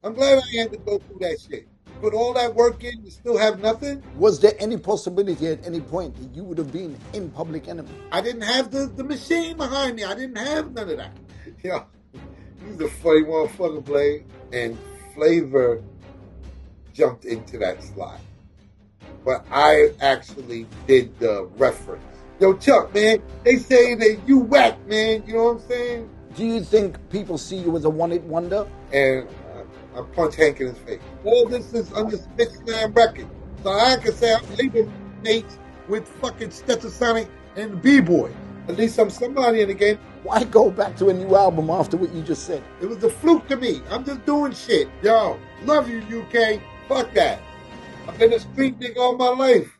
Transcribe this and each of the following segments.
I'm glad I had to go through that shit. Put all that work in to still have nothing. Was there any possibility at any point that you would have been in Public Enemy? I didn't have the machine behind me. I didn't have none of that. Yeah, he's a funny motherfucker, Blade. And Flavor jumped into that slot. But I actually did the reference. Yo, Chuck, man, they say that you whack, man. You know what I'm saying? Do you think people see you as a one-hit wonder? And I punch Hank in his face. All this is under SpitSLAM record. So I can say I'm labor mates with fucking Stetsasonic and the B-Boys. At least I'm somebody in the game. Why go back to a new album after what you just said? It was a fluke to me. I'm just doing shit. Yo, love you, UK. Fuck that. I've been a street nigga all my life.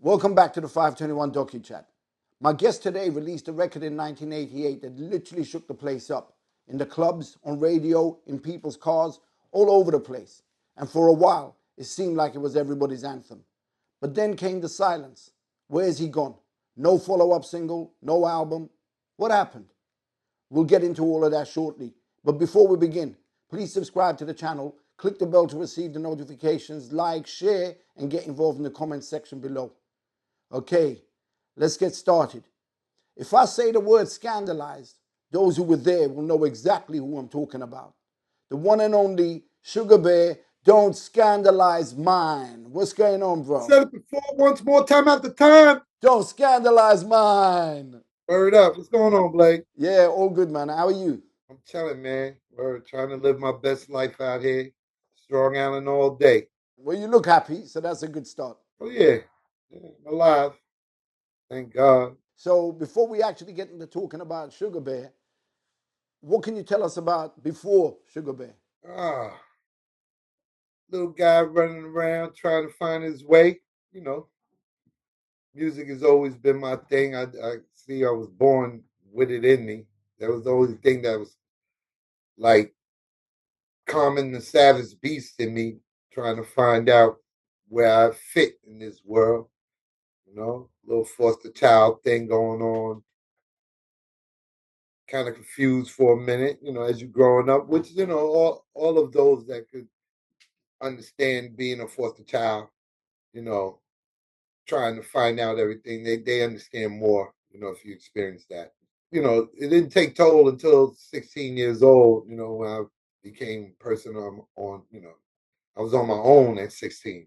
Welcome back to the 521 DocuChat. My guest today released a record in 1988 that literally shook the place up. In the clubs, on radio, in people's cars, all over the place. And for a while, it seemed like it was everybody's anthem. But then came the silence. Where's he gone? No follow-up single, no album. What happened? We'll get into all of that shortly. But before we begin, please subscribe to the channel, click the bell to receive the notifications, like, share, and get involved in the comment section below. Okay, let's get started. If I say the word scandalized, those who were there will know exactly who I'm talking about. The one and only Sugar Bear, don't scandalize mine. What's going on, bro? Said it before, once more, time after time. Don't scandalize mine. Word up. What's going on, Blake? Yeah, all good, man. How are you? I'm telling, man. We're trying to live my best life out here. Strong Island all day. Well, you look happy, so that's a good start. Oh, yeah. I'm alive. Thank God. So before we actually get into talking about Sugar Bear, what can you tell us about before Sugar Bear? Ah, little guy running around trying to find his way. You know, music has always been my thing. I see I was born with it in me. That was the only thing that was like calming the savage beast in me, trying to find out where I fit in this world. You know, little foster child thing going on. Kind of confused for a minute, you know, as you're growing up, which, you know, all of those that could understand being a foster child, you know, trying to find out everything, they understand more, you know, if you experience that. You know, it didn't take toll until 16 years old, you know, when I became a person on, you know, I was on my own at 16.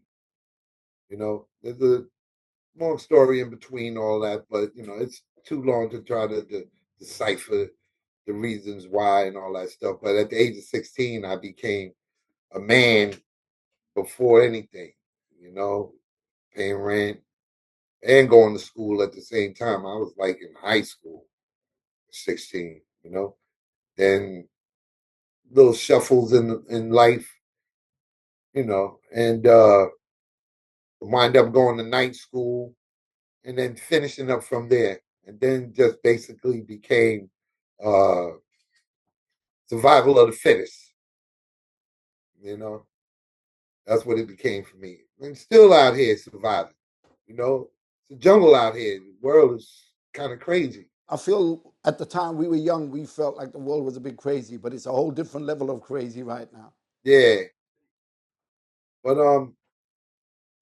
You know, there's a long story in between all that, but you know, it's too long to try to decipher the reasons why and all that stuff. But at the age of 16, I became a man before anything, you know, paying rent and going to school at the same time. I was like in high school, 16, you know. Then little shuffles in life, you know, and wind up going to night school and then finishing up from there. And then just basically became uh survival of the fittest, you know. That's what it became for me. And still out here surviving. You know, it's a jungle out here. The world is kind of crazy. I feel at the time we were young, we felt like the world was a bit crazy, but it's a whole different level of crazy right now. Yeah. But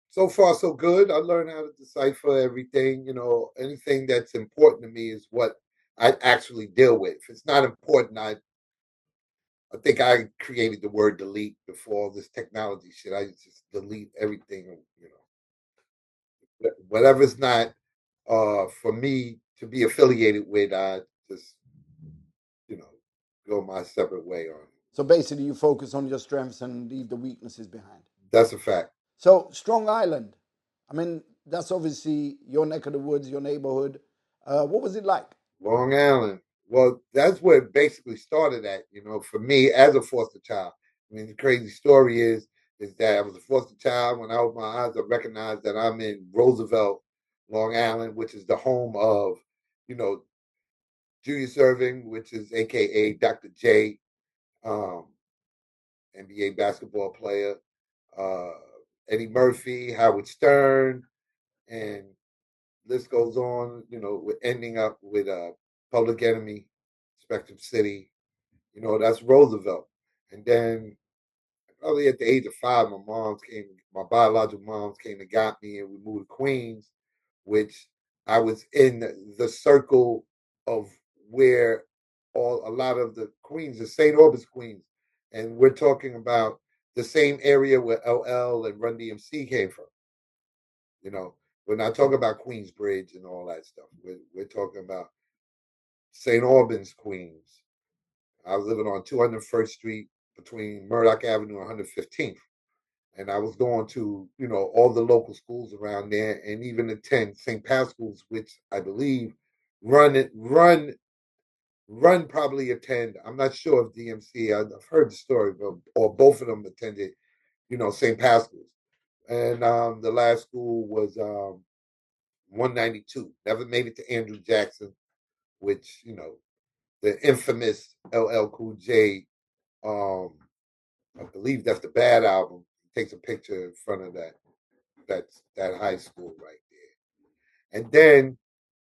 so far so good. I learned how to decipher everything. You know, anything that's important to me is what I actually deal with. If it's not important, I think I created the word delete before all this technology shit. I just delete everything, you know. Whatever's not for me to be affiliated with, I just, you know, go my separate way on it. So basically, you focus on your strengths and leave the weaknesses behind. That's a fact. So, Strong Island, I mean, that's obviously your neck of the woods, your neighborhood. What was it like? Long Island. Well, that's where it basically started at, you know, for me as a foster child. I mean, the crazy story is that I was a foster child. When I opened my eyes, I recognized that I'm in Roosevelt, Long Island, which is the home of, you know, Julius Irving, which is AKA Dr. J, um, NBA basketball player. Uh, Eddie Murphy, Howard Stern, and list goes on. We're ending up with Public Enemy, Spectrum City. That's Roosevelt. And then probably at the age of 5, my biological moms came and got me, and we moved to Queens, which I was in the circle of where a lot of the Queens, the St. Albans Queens, and we're talking about the same area where LL and Run DMC came from. We're not talking about Queensbridge and all that stuff. We're talking about St. Albans, Queens. I was living on 201st Street between Murdoch Avenue and 115th. And I was going to, all the local schools around there and even attend St. Pascal's, which I believe run probably attend. I'm not sure if DMC, I've heard the story, but or both of them attended, St. Pascal's. And the last school was 192. Never made it to Andrew Jackson, which, the infamous LL Cool J, I believe that's the Bad album. He takes a picture in front of that high school right there. And then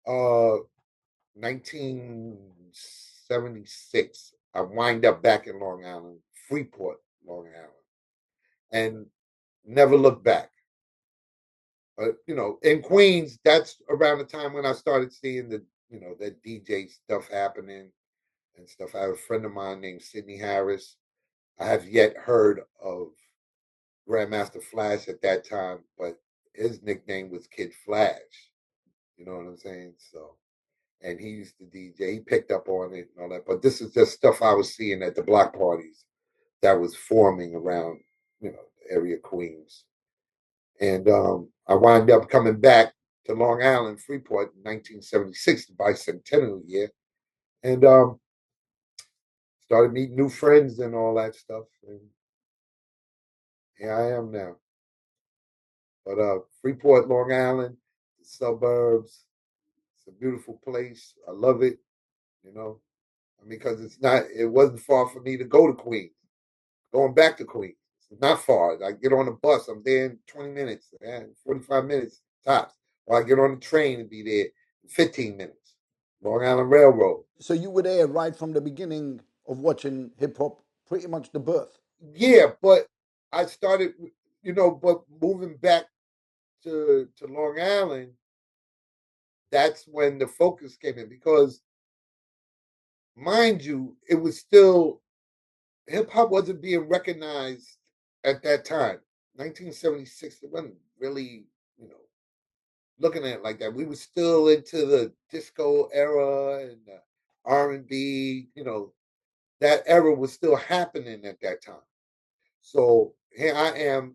1976, I wind up back in Long Island, Freeport, Long Island, and never looked back. But in Queens, that's around the time when I started seeing that DJ stuff happening and stuff. I have a friend of mine named Sidney Harris. I have yet heard of Grandmaster Flash at that time, but his nickname was Kid Flash. You know what I'm saying? So, and he used to DJ. He picked up on it and all that. But this is just stuff I was seeing at the block parties that was forming around, the area Queens. And I wound up coming back to Long Island, Freeport in 1976, the bicentennial year, and started meeting new friends and all that stuff. And here I am now. But Freeport, Long Island, the suburbs, it's a beautiful place. I love it, because it wasn't far for me to go to Queens. Going back to Queens, it's not far. I get on the bus, I'm there in 20 minutes, 45 minutes tops. Or I get on the train and be there in 15 minutes. Long Island Railroad. So you were there right from the beginning of watching hip hop, pretty much the birth. Yeah, but I started, but moving back to Long Island, that's when the focus came in because, mind you, it was still hip hop wasn't being recognized at that time. 1976, it wasn't really, looking at it like that. We were still into the disco era and the R&B. That era was still happening at that time. So here I am,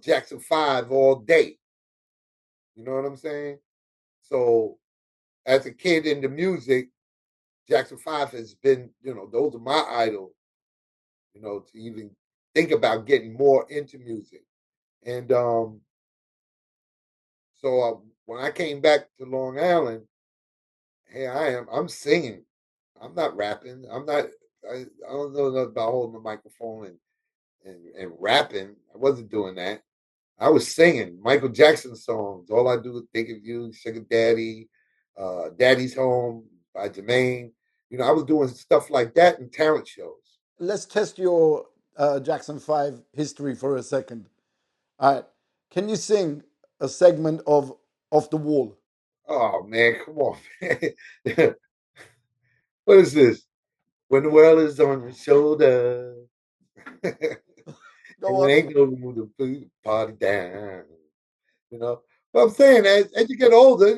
Jackson 5 all day. You know what I'm saying? So as a kid into music, Jackson 5 has been, those are my idols, to even think about getting more into music. And so when I came back to Long Island, here I am, I'm singing. I'm not rapping. I don't know nothing about holding the microphone and rapping. I wasn't doing that. I was singing Michael Jackson songs. All I do is think of you, Sugar Daddy, Daddy's Home by Jermaine. I was doing stuff like that in talent shows. Let's test your Jackson 5 history for a second. All right. Can you sing a segment of Off the Wall? Oh, man, come on, man. What is this? When the world is on your shoulder. Go And it on. ain't no move the party down. But I'm saying as you get older,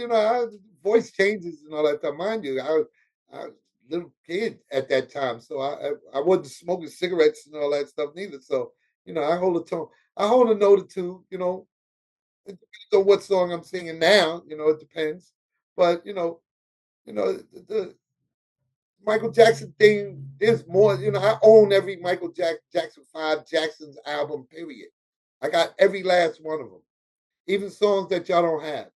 voice changes and all that stuff. Mind you, I was a little kid at that time, so I wasn't smoking cigarettes and all that stuff neither. So I hold a tone, I hold a note or two. It depends on what song I'm singing now. It depends, but the Michael Jackson thing is more. I own every Michael Jackson 5 Jackson's album. Period. I got every last one of them, even songs that y'all don't have,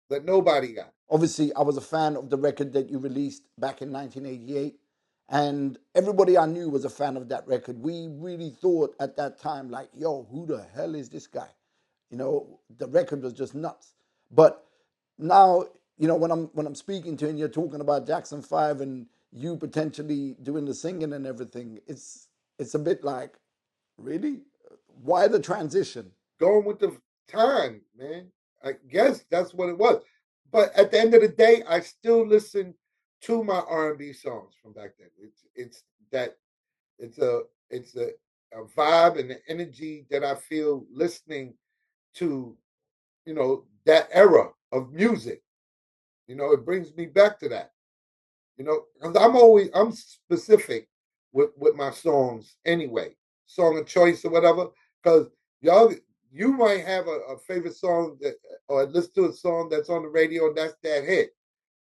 that nobody got. Obviously, I was a fan of the record that you released back in 1988. And everybody I knew was a fan of that record. We really thought at that time, like, yo, who the hell is this guy? You know, the record was just nuts. But now, you know, when I'm speaking to you and you're talking about Jackson 5 and you potentially doing the singing and everything, it's a bit like, really? Why the transition? Going with the time, man. I guess that's what it was. But at the end of the day, I still listen to my R&B songs from back then. It's that it's a vibe and the energy that I feel listening to, that era of music. It brings me back to that. 'Cause I'm specific with my songs anyway, song of choice or whatever. Because y'all, you might have a favorite song that, or listen to a song that's on the radio and that's that hit.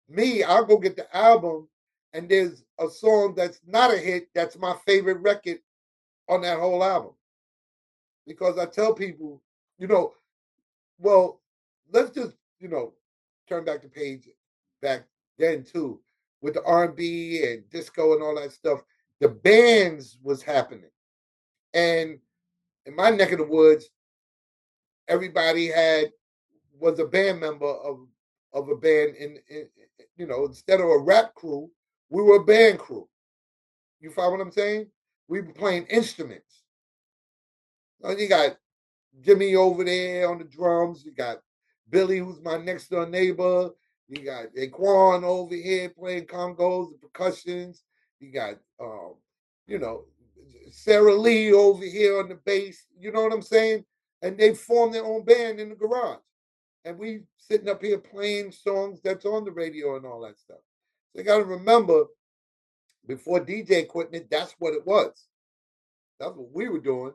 Me, I'll go get the album, and there's a song that's not a hit that's my favorite record on that whole album. Because I tell people, you know, well, let's just turn back the page back then too with the R&B and disco and all that stuff. The bands was happening, and in my neck of the woods, everybody was a band member of a band. Instead of a rap crew, we were a band crew. You follow what I'm saying? We were playing instruments. You got Jimmy over there on the drums. You got Billy, who's my next door neighbor. You got Daquan over here playing congos and percussions. You got, you know, Sarah Lee over here on the bass. You know what I'm saying? And they formed their own band in the garage. And we sitting up here playing songs that's on the radio and all that stuff. So you got to remember, before DJ equipment, that's what it was. That's what we were doing.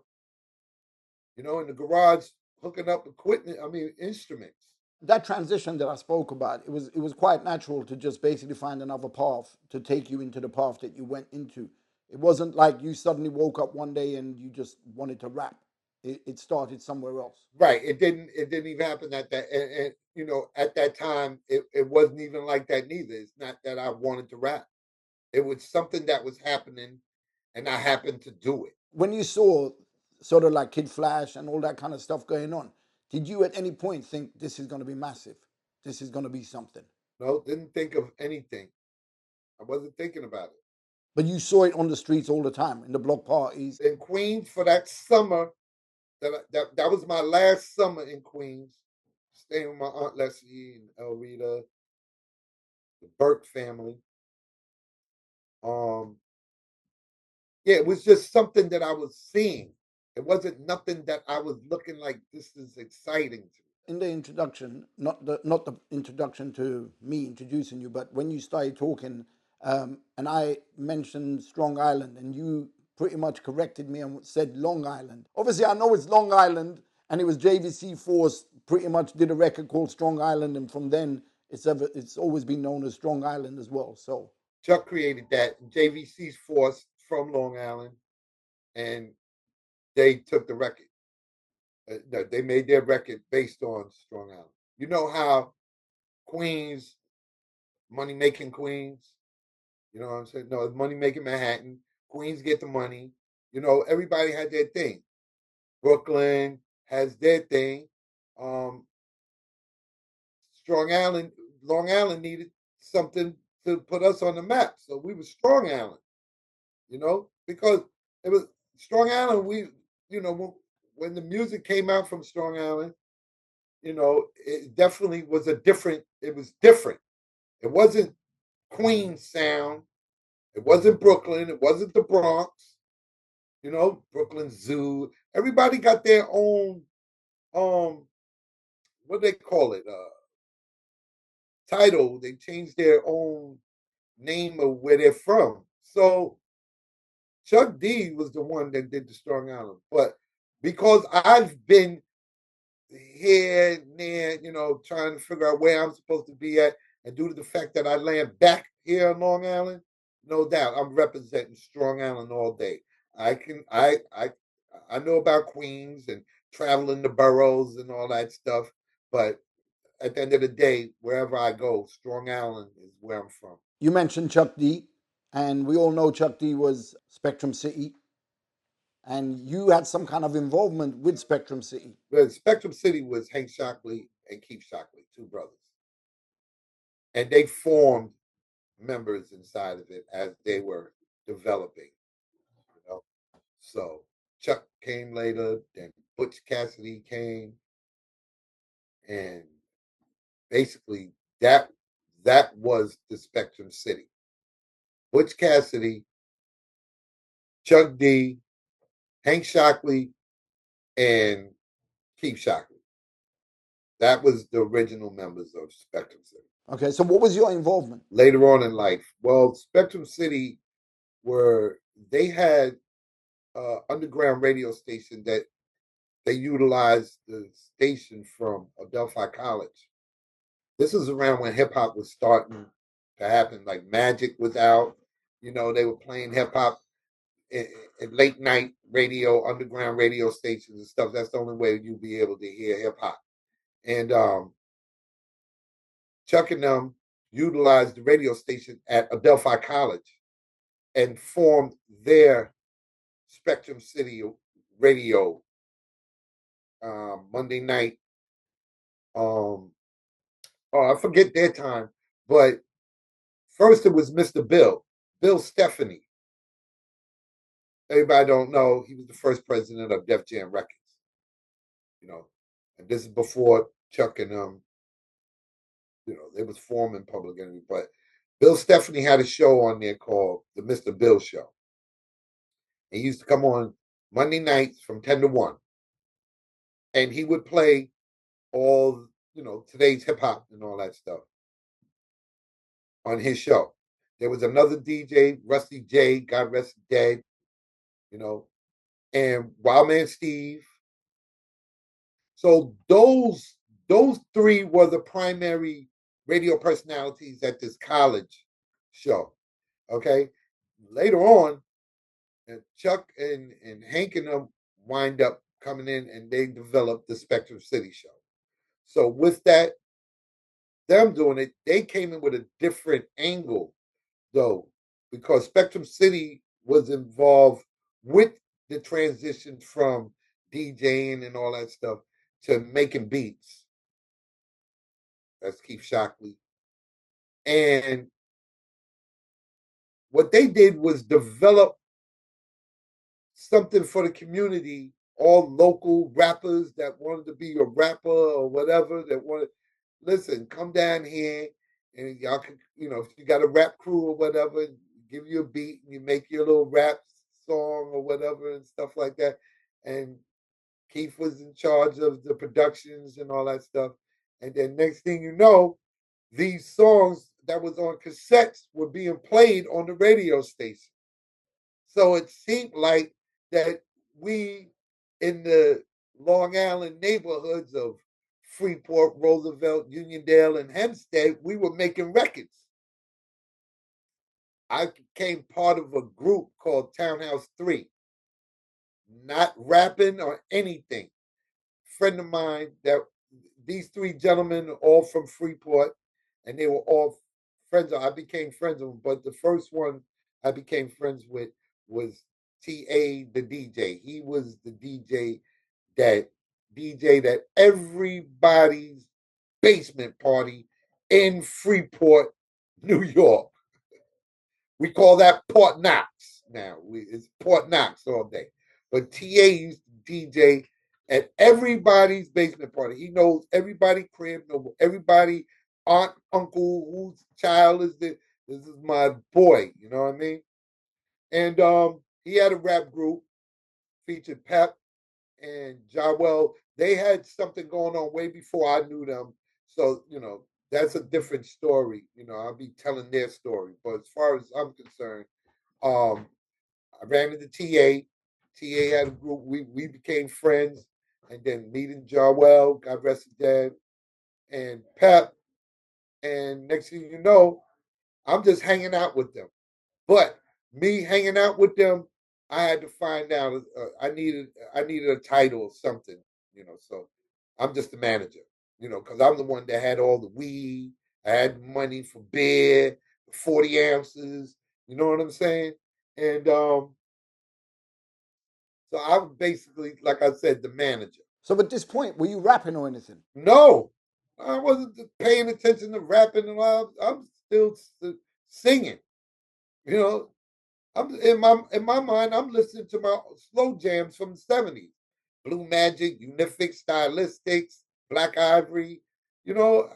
In the garage, hooking up equipment. I mean, instruments. That transition that I spoke about, it was quite natural to just basically find another path to take you into the path that you went into. It wasn't like you suddenly woke up one day and you just wanted to rap. It started somewhere else. Right. It didn't. It didn't even happen at that. And at that time, it wasn't even like that neither. It's not that I wanted to rap. It was something that was happening, and I happened to do it. When you saw sort of like Kid Flash and all that kind of stuff going on, did you at any point think this is going to be massive? This is going to be something? No, didn't think of anything. I wasn't thinking about it. But you saw it on the streets all the time, in the block parties. In Queens for that summer, that was my last summer in Queens, staying with my Aunt Leslie and Elrita, the Burke family. Yeah, it was just something that I was seeing. It wasn't nothing that I was looking like this is exciting to me. In the introduction, not the introduction to me introducing you, but when you started talking, and I mentioned Strong Island, and you pretty much corrected me and said Long Island. Obviously, I know it's Long Island, and it was JVC Force pretty much did a record called Strong Island, and from then it's always been known as Strong Island as well. So Chuck created that. JVC's Force from Long Island, and they took the record. They made their record based on Strong Island. You know how Queens, money making Queens. You know what I'm saying? No, it's money making Manhattan. Queens get the money. Everybody had their thing. Brooklyn has their thing. Um, Strong Island, Long Island needed something to put us on the map, so we were Strong Island. Because it was Strong Island. When the music came out from Strong Island, it definitely was it was different. It wasn't Queens sound. It wasn't Brooklyn. It wasn't the Bronx. Brooklyn Zoo. Everybody got their own, what do they call it? Title. They changed their own name of where they're from. So Chuck D was the one that did the Strong Island. But because I've been here and there, trying to figure out where I'm supposed to be at, and due to the fact that I land back here on Long Island, no doubt I'm representing Strong Island all day. I know about Queens and traveling the boroughs and all that stuff, but at the end of the day, wherever I go, Strong Island is where I'm from. you mentioned Chuck D, And we all know Chuck D was Spectrum City. And you had some kind of involvement with Spectrum City. Well, Spectrum City was Hank Shocklee and Keith Shocklee, two brothers. And they formed members inside of it as they were developing. You know? So Chuck came later, then Butch Cassidy came, and basically that was the Spectrum City. Butch Cassidy, Chuck D, Hank Shocklee, and Keith Shocklee. That was the original members of Spectrum City. Okay, so what was your involvement? Later on in life, well, Spectrum City they had underground radio station that they utilized the station from Adelphi College. This was around when hip hop was starting to happen, like Magic was out. You know, they were playing hip hop in late night radio, underground radio stations and stuff. That's the only way you'd be able to hear hip hop. And Chuck and them utilized the radio station at Adelphi College and formed their Spectrum City radio Monday night. I forget their time, but first it was Mr. Bill Stephanie. Everybody don't know he was the first president of Def Jam Records. You know, and this is before Chuck and they was forming Public Enemy. But Bill Stephanie had a show on there called the Mr. Bill Show. He used to come on Monday nights from 10 to 1. And he would play all, today's hip hop and all that stuff on his show. There was another DJ, Rusty J, God rest dead, and Wildman Steve. So those three were the primary radio personalities at this college show. Okay. Later on, Chuck and Hank and them wind up coming in and they developed the Spectrum City show. So with that, them doing it, they came in with a different angle, though, because Spectrum City was involved with the transition from DJing and all that stuff to making beats. That's Keith Shocklee. And what they did was develop something for the community, all local rappers that wanted to be a rapper or whatever, that wanted, listen, come down here and y'all can, if you got a rap crew or whatever, give you a beat and you make your little rap song or whatever and stuff like that. And Keith was in charge of the productions and all that stuff. And then next thing you know, these songs that was on cassettes were being played on the radio station. So it seemed like that we in the Long Island neighborhoods of Freeport, Roosevelt, Uniondale, and Hempstead, we were making records. I became part of a group called Townhouse 3. Not rapping or anything. Friend of mine, that these three gentlemen are all from Freeport, and they were all friends. I became friends with them, but the first one I became friends with was T.A. the DJ. He was the DJ that everybody's basement party in Freeport, New York. We call that Port Knox now. It's Port Knox all day. But T.A. used to DJ at everybody's basement party. He knows everybody crib, everybody aunt, uncle, whose child is this? This is my boy, you know what I mean? And he had a rap group, featured Pep and Jawel. They had something going on way before I knew them. So, that's a different story. I'll be telling their story. But as far as I'm concerned, I ran into TA. TA had a group. We became friends. And then meeting Jawel, God rest his dead, and Pep. And next thing you know, I'm just hanging out with them. But me hanging out with them, I had to find out. I needed a title or something, So I'm just the manager, because I'm the one that had all the weed. I had money for beer, 40 ounces, You know what I'm saying? And so I was basically, like I said, the manager. So at this point, were you rapping or anything? No, I wasn't paying attention to rapping and all. I'm still singing. You know, I'm in my mind. I'm listening to my slow jams from the '70s, Blue Magic, Unific, Stylistics, Black Ivory. You know,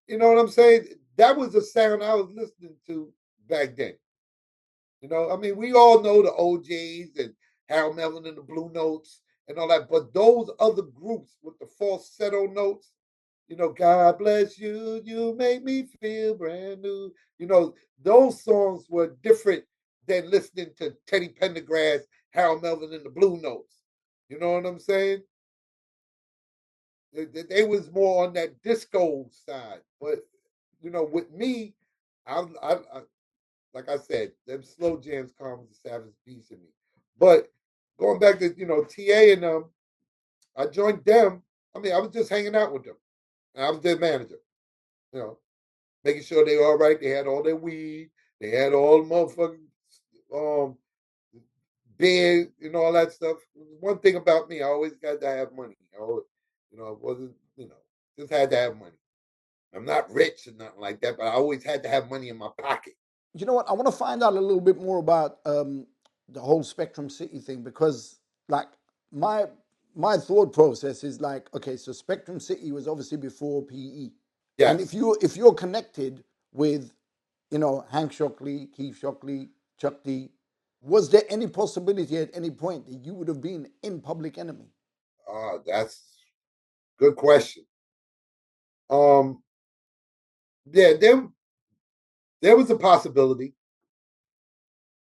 you know what I'm saying? That was the sound I was listening to back then. You know, I mean, we all know the OJs and Harold Melvin and the Blue Notes and all that, but those other groups with the falsetto notes, you know, God bless you, you make me feel brand new. You know, those songs were different than listening to Teddy Pendergrass, Harold Melvin and the Blue Notes. You know what I'm saying? They was more on that disco side, but you know, with me, I like I said, them slow jams calms the savage beast in me. But going back to TA and I joined them. I mean, I was just hanging out with them. And I was their manager. You know, making sure they were all right. They had all their weed. They had all the motherfucking beer and all that stuff. One thing about me, I always got to have money. I always, it wasn't, just had to have money. I'm not rich or nothing like that, but I always had to have money in my pocket. You know what? I want to find out a little bit more about the whole Spectrum City thing, because like my my thought process is like, okay, so Spectrum City was obviously before PE, and Yes. if you're connected with, Hank Shocklee, Keith Shocklee, Chuck D, was there any possibility at any point that you would have been in Public Enemy? That's a good question. Yeah, there was a possibility.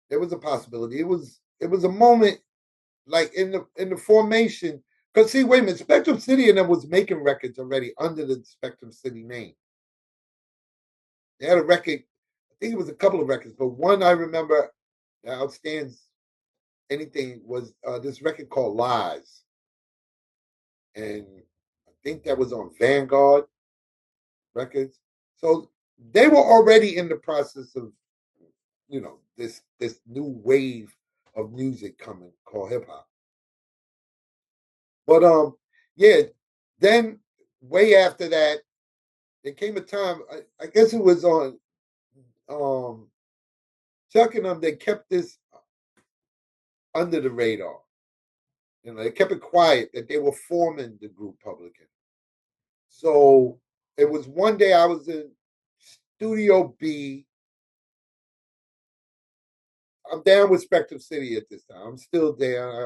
There was a possibility. It was a moment like in the formation. Because see, wait a minute, Spectrum City and them was making records already under the Spectrum City name. They had a record. I think it was a couple of records, but one I remember that outstands anything was this record called Lies, and I think that was on Vanguard Records. So they were already in the process of this new wave of music coming called hip hop. But yeah, then way after that, there came a time. I guess it was on um Chuck and them. They kept this under the radar. They kept it quiet that they were forming the group Publican. So it was one day I was in Studio B. I'm down with Spectrum City at this time. I'm still there.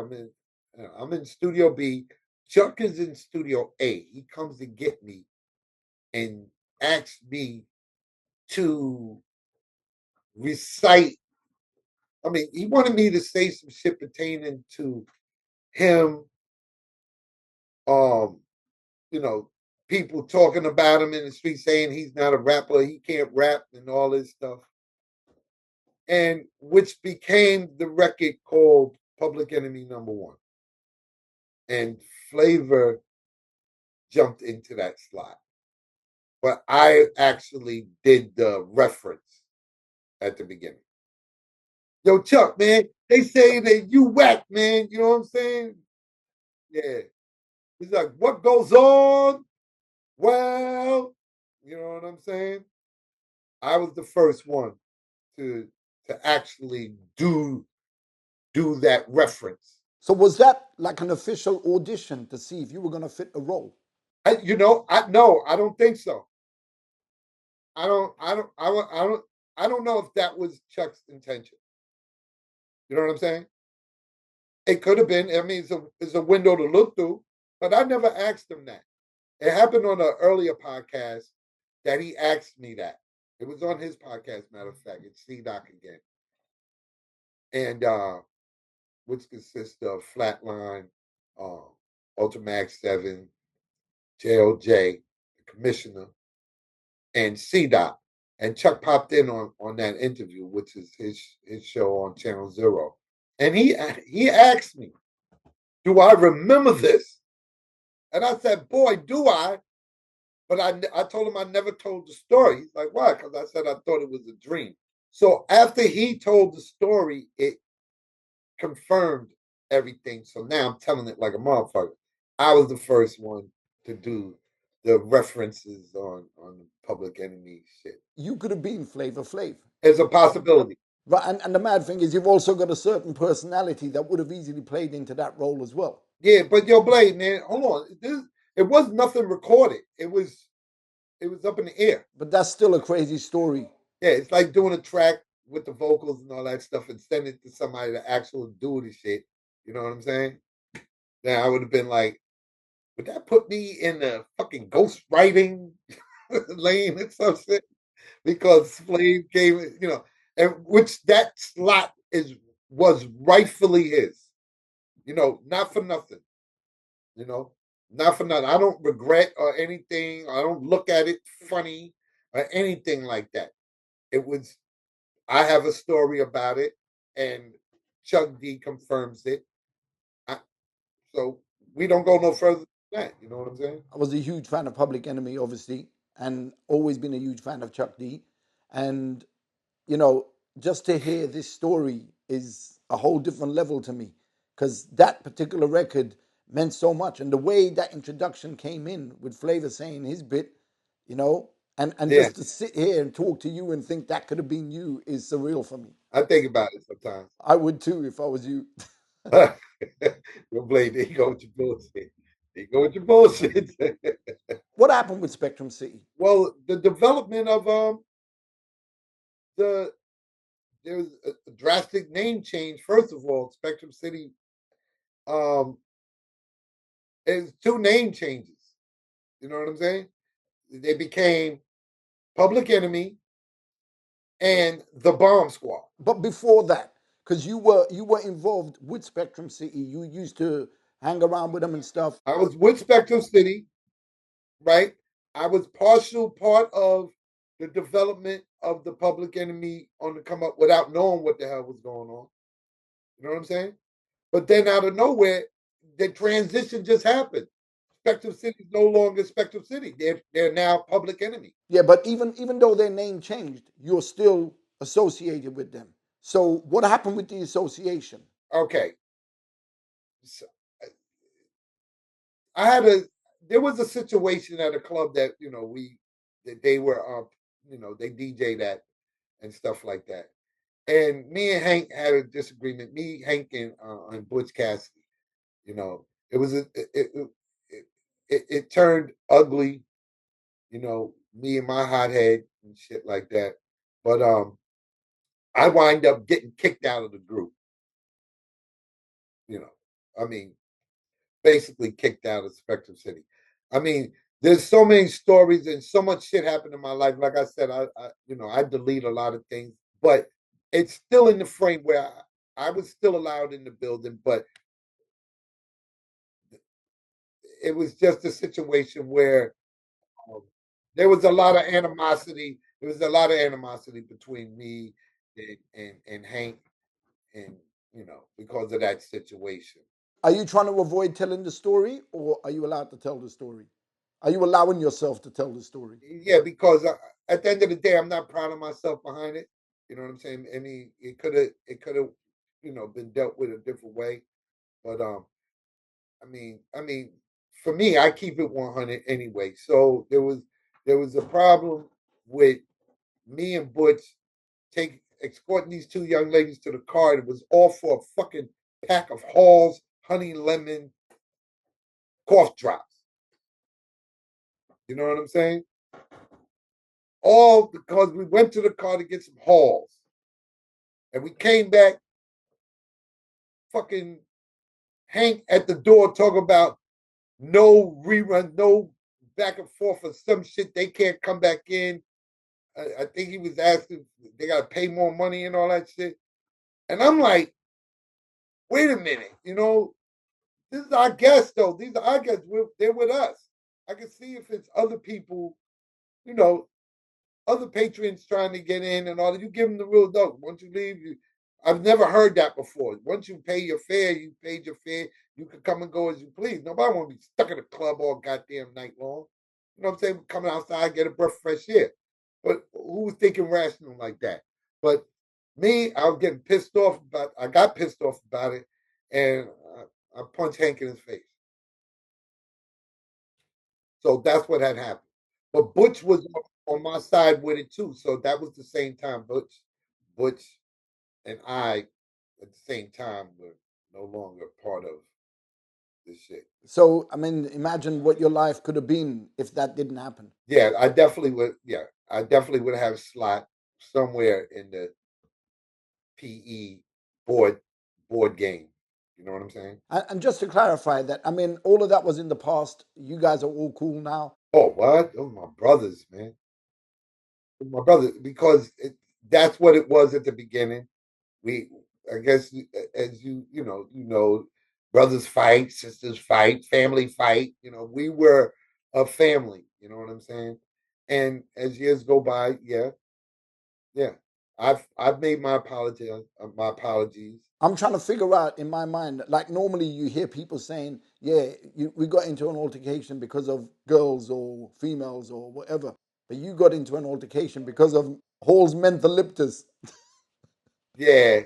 I'm in Studio B. Chuck is in Studio A. He comes to get me and asks me to recite. I mean, he wanted me to say some shit pertaining to him. Um, people talking about him in the street saying he's not a rapper, he can't rap, and all this stuff. And which became the record called Public Enemy Number One. And Flavor jumped into that slot. But I actually did the reference at the beginning. Yo, Chuck, man, they say that you whack, man. You know what I'm saying? Yeah. He's like, what goes on? Well, you know what I'm saying? I was the first one to actually do that reference. So was that like an official audition to see if you were going to fit the role? I don't think so. I don't know if that was Chuck's intention. You know what I'm saying? It could have been. I mean, it's a window to look through, but I never asked him that. It happened on an earlier podcast that he asked me that. It was on his podcast, matter of fact. It's C-Doc again. And which consists of Flatline, uh, Ultramax 7, JLJ, the Commissioner, and C-Dot. And Chuck popped in on that interview, which is his show on Channel Zero. And he asked me, do I remember this? And I said, boy, do I. But I told him I never told the story. He's like, why? Because I said I thought it was a dream. So after he told the story, it confirmed everything. So now I'm telling it like a motherfucker. I was the first one to do the references on the Public Enemy shit. You could have been Flavor Flav. It's a possibility. Right, and the mad thing is, you've also got a certain personality that would have easily played into that role as well. Yeah, but yo, Blade, man, hold on. It was nothing recorded. It was up in the air. But that's still a crazy story. Yeah, it's like doing a track with the vocals and all that stuff and sending it to somebody to actually do the shit. You know what I'm saying? Now I would have been like, would that put me in the fucking ghost writing lane or some shit? Because Slave gave it, and which that slot was rightfully his. Not for nothing. You know, not for nothing. I don't regret or anything. I don't look at it funny or anything like that. It was. I have a story about it, and Chuck D confirms it. I, so we don't go no further than that. You know what I'm saying? I was a huge fan of Public Enemy, obviously, and always been a huge fan of Chuck D. And, just to hear this story is a whole different level to me, because that particular record meant so much. And the way that introduction came in with Flavor saying his bit, and Yeah, just to sit here and talk to you and think that could have been you is surreal for me. I think about it sometimes. I would too if I was you. Don't blame. There you go with your bullshit. There you go with your bullshit. What happened with Spectrum City? Well, the development of the there was a drastic name change. First of all, Spectrum City um is two name changes. You know what I'm saying? They became Public Enemy and the Bomb Squad. But before that, because you were involved with Spectrum City, you used to hang around with them and stuff. I was with Spectrum City, right? I was partial part of the development of the Public Enemy on the come up without knowing what the hell was going on. You know what I'm saying? But then out of nowhere, the transition just happened. Spectrum City is no longer Spectrum City. They're now Public Enemy. Yeah, but even though their name changed, you're still associated with them. So what happened with the association? Okay. So I had there was a situation at a club that, that they were, they DJ that and stuff like that. And me and Hank had a disagreement. Me, Hank, and Butch Cassidy. It was it turned ugly. Me and my hothead and shit like that. But I wind up getting kicked out of the group. I mean, basically kicked out of Spectrum City. I mean, there's so many stories and so much shit happened in my life. Like I said, I delete a lot of things, but it's still in the frame where I was still allowed in the building, but it was just a situation where um, there was a lot of animosity. There was a lot of animosity between me and Hank, and because of that situation. Are you trying to avoid telling the story, or are you allowed to tell the story? Are you allowing yourself to tell the story? Yeah, because at the end of the day, I'm not proud of myself behind it. You know what I'm saying? I mean, it could have, been dealt with a different way. But I mean, for me, I keep it 100 anyway. So there was a problem with me and Butch escorting these two young ladies to the car. It was all for a fucking pack of Halls honey lemon cough drops. You know what I'm saying? All because we went to the car to get some Halls. And we came back, fucking Hank at the door talking about no rerun, no back and forth or some shit. They can't come back in. I think he was asking they got to pay more money and all that shit. And I'm like, wait a minute, this is our guests though. These are our guests. They're with us. I can see if it's other people, you know, other patrons trying to get in and all that. You give them the real dope. Once you leave, I've never heard that before. Once you pay your fare, you paid your fare. You can come and go as you please. Nobody want to be stuck in a club all goddamn night long. You know what I'm saying? Coming outside, get a breath of fresh air. But who's thinking rational like that? But me, I was getting pissed off about. I got pissed off about it, and I punched Hank in his face. So that's what had happened. But Butch was on my side with it too. So that was the same time Butch and I at the same time were no longer part of this shit. So, I mean, imagine what your life could have been if that didn't happen. Yeah, I definitely would. Yeah, I definitely would have a slot somewhere in the PE board game. You know what I'm saying? And just to clarify that, I mean, all of that was in the past. You guys are all cool now. Oh, what? Oh, my brothers, man. My brother, because that's what it was at the beginning. We, I guess, as brothers fight, sisters fight, family fight. We were a family. You know what I'm saying? And as years go by, yeah, I've made my apology, my apologies. I'm trying to figure out in my mind, like normally you hear people saying, yeah, we got into an altercation because of girls or females or whatever. But you got into an altercation because of Hall's mentholyptus. Yeah,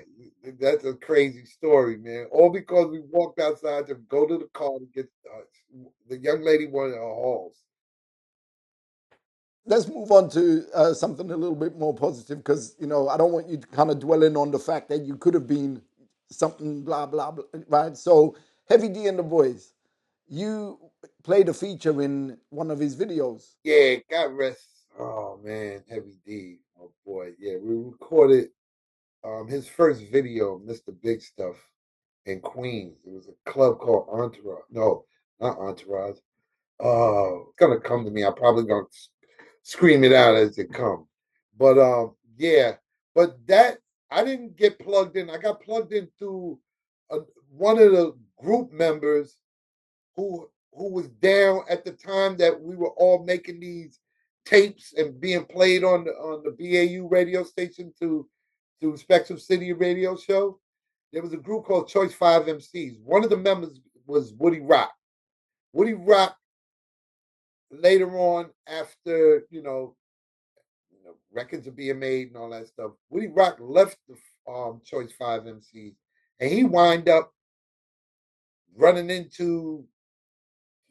that's a crazy story, man. All because we walked outside to go to the car to get the young lady wanted her halls. Let's move on to something a little bit more positive because, I don't want you to kind of dwell in on the fact that you could have been something blah, blah, blah, right? So, Heavy D and the Boyz, you played a feature in one of his videos. Yeah, God rest. Oh man, Heavy D, oh boy. Yeah, we recorded his first video, Mr. Big Stuff, in Queens. It was a club called Entourage. No, not Entourage. It's gonna come to me. I'm probably gonna scream it out as it comes. But yeah. But that I didn't get plugged in. I got plugged in through one of the group members who was down at the time that we were all making these tapes and being played on the BAU radio station to Spectrum City radio show. There was a group called Choice Five MCs. One of the members was Woody Rock. Woody Rock later on, after records are being made and all that stuff, Woody Rock left the Choice Five MCs, and he wind up running into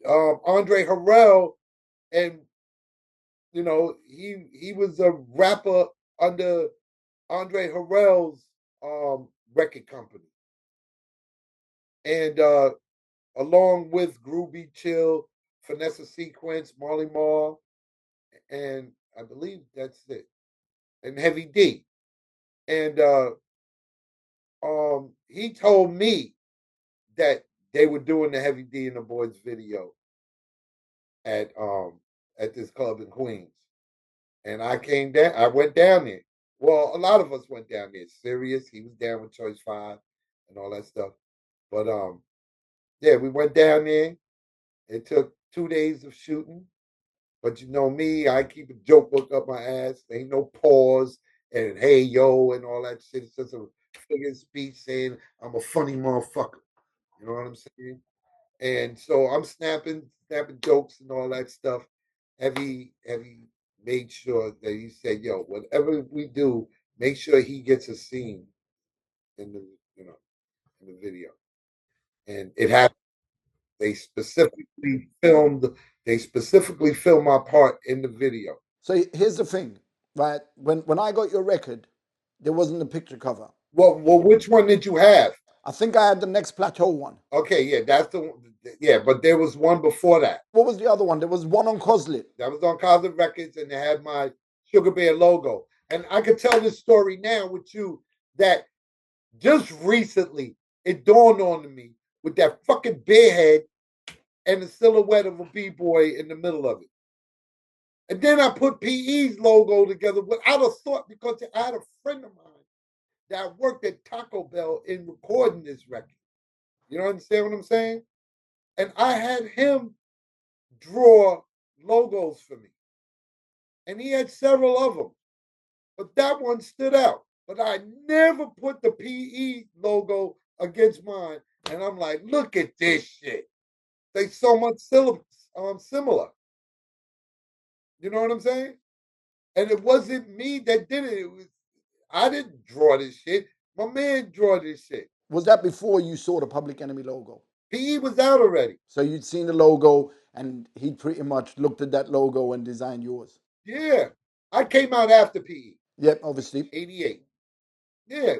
Andre Harrell, and he was a rapper under Andre Harrell's record company, and along with Groovy Chill, Finesse Sequence, Marley Marl, and I believe that's it, and Heavy D. And he told me that they were doing the Heavy D and the Boyz video at at this club in Queens. And I came down, I went down there. Well, a lot of us went down there. Sirius, he was down with Choice Five and all that stuff. But yeah, we went down there. It took 2 days of shooting. But you know me, I keep a joke book up my ass. There ain't no pause and hey yo and all that shit. It's just a figure of speech saying I'm a funny motherfucker. You know what I'm saying? And so I'm snapping jokes and all that stuff. Heavy made sure that he said, yo, whatever we do, make sure he gets a scene in the in the video. And it happened. They specifically filmed my part in the video. So here's the thing, right? When I got your record, there wasn't a picture cover. Well, which one did you have? I think I had the Next Plateau one. Okay, yeah, that's the one. Yeah, but there was one before that. What was the other one? There was one on Coslet. That was on Coslet Records, and they had my Sugar Bear logo. And I could tell this story now with you that just recently it dawned on me with that fucking bear head and the silhouette of a b-boy in the middle of it. And then I put PE's logo together without a thought because I had a friend of mine that worked at Taco Bell in recording this record. You understand what I'm saying? And I had him draw logos for me. And he had several of them. But that one stood out. But I never put the PE logo against mine. And I'm like, look at this shit. They so much similar. You know what I'm saying? And it wasn't me that did it. I didn't draw this shit. My man drew this shit. Was that before you saw the Public Enemy logo? PE was out already. So you'd seen the logo, and he pretty much looked at that logo and designed yours. Yeah. I came out after PE. Yep, obviously. 88. Yeah.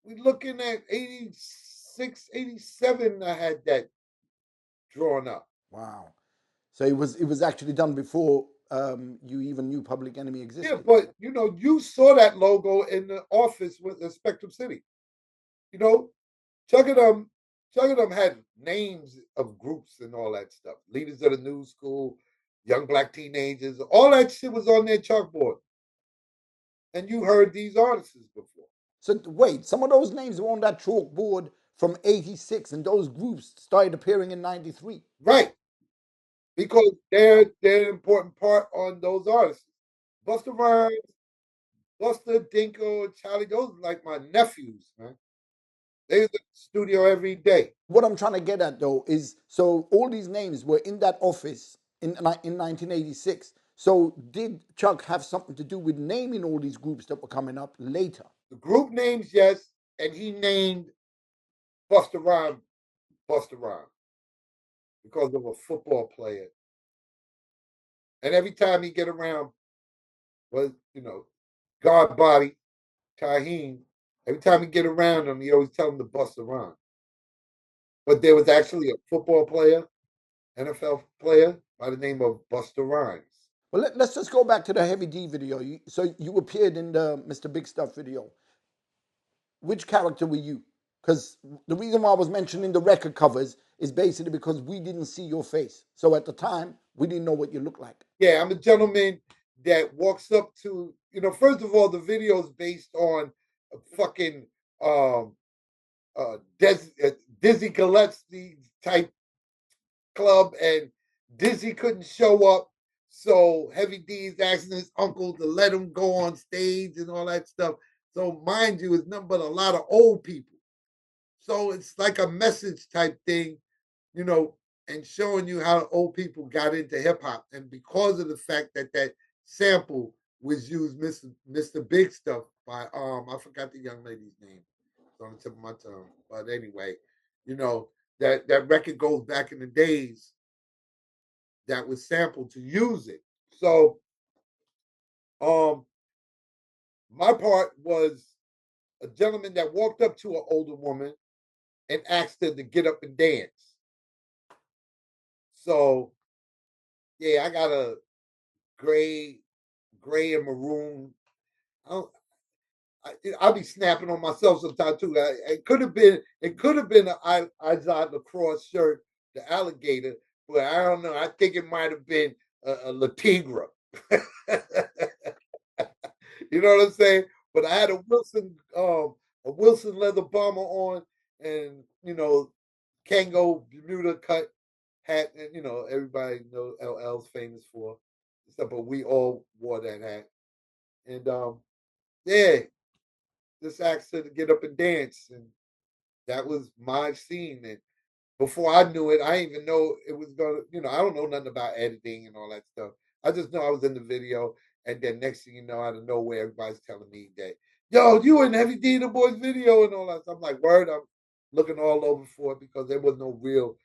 We looking at 86, 87. I had that drawn up. Wow. So it was actually done before you even knew Public Enemy existed. Yeah, but you saw that logo in the office with the Spectrum City. Chuck of them had names of groups and all that stuff. Leaders of the New School, Young Black Teenagers, all that shit was on their chalkboard. And you heard these artists before. So wait, some of those names were on that chalkboard from 86, and those groups started appearing in 93. Right. Because they're an important part on those artists. Busta Rhymes, Busta, Dinko, Charlie, those are like my nephews, man. They was in the studio every day. What I'm trying to get at, though, is so all these names were in that office in 1986. So did Chuck have something to do with naming all these groups that were coming up later? The group names, yes, and he named Busta Rhymes because of a football player. And every time he get around was, God Body, Taheem, every time he get around him, he always tell him to bust around. But there was actually a football player, NFL player, by the name of Busta Rhymes. Well, let's just go back to the Heavy D video. So you appeared in the Mr. Big Stuff video. Which character were you? Because the reason why I was mentioning the record covers is basically because we didn't see your face. So at the time, we didn't know what you looked like. Yeah, I'm a gentleman that walks up to, first of all, the video is based on a fucking Dizzy Gillespie type club, and Dizzy couldn't show up. So Heavy D's asking his uncle to let him go on stage and all that stuff. So mind you, it's nothing but a lot of old people. So it's like a message type thing, and showing you how old people got into hip hop. And because of the fact that that sample was used, Mr. Big Stuff by I forgot the young lady's name. It's on the tip of my tongue. But anyway, that record goes back in the days that was sampled to use it. So my part was a gentleman that walked up to an older woman and asked her to get up and dance. So, yeah, I got a gray and maroon. I'll be snapping on myself sometimes too. It could have been an Izod Lacrosse shirt, the alligator, but I don't know. I think it might have been a La Tigra. You know what I'm saying? But I had a Wilson leather bomber on, and Kango Bermuda cut hat, and everybody knows LL's famous for stuff, but we all wore that hat. And yeah, just asked her to get up and dance, and that was my scene. And before I knew it, I didn't even know it was gonna, I don't know nothing about editing and all that stuff. I just know I was in the video, and then next thing you know, out of nowhere, everybody's telling me that, yo, you in Heavy D The Boyz video and all that. I'm like, word, I'm looking all over for it because there was no real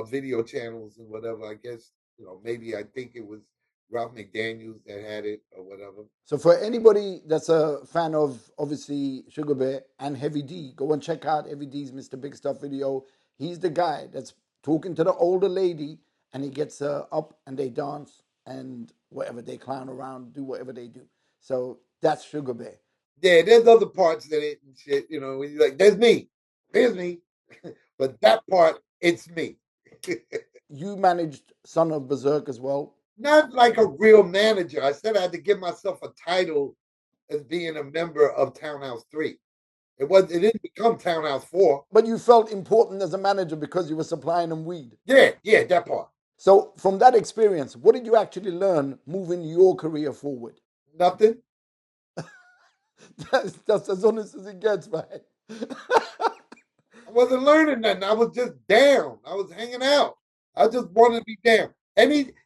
video channels and whatever. I guess, maybe I think it was Ralph McDaniels that had it or whatever. So for anybody that's a fan of, obviously, Sugar Bear and Heavy D, go and check out Heavy D's Mr. Big Stuff video. He's the guy that's talking to the older lady, and he gets her up and they dance and whatever, they clown around, do whatever they do. So that's Sugar Bear. Yeah, there's other parts in it and shit, when you're like, there's me. But that part, it's me. You managed Son of Berserk as well? Not like a real manager. I said I had to give myself a title as being a member of Townhouse 3. It didn't become Townhouse 4. But you felt important as a manager because you were supplying them weed. Yeah, that part. So from that experience, what did you actually learn moving your career forward? Nothing. That's as honest as it gets, man. I wasn't learning nothing. I was just down. I was hanging out. I just wanted to be down.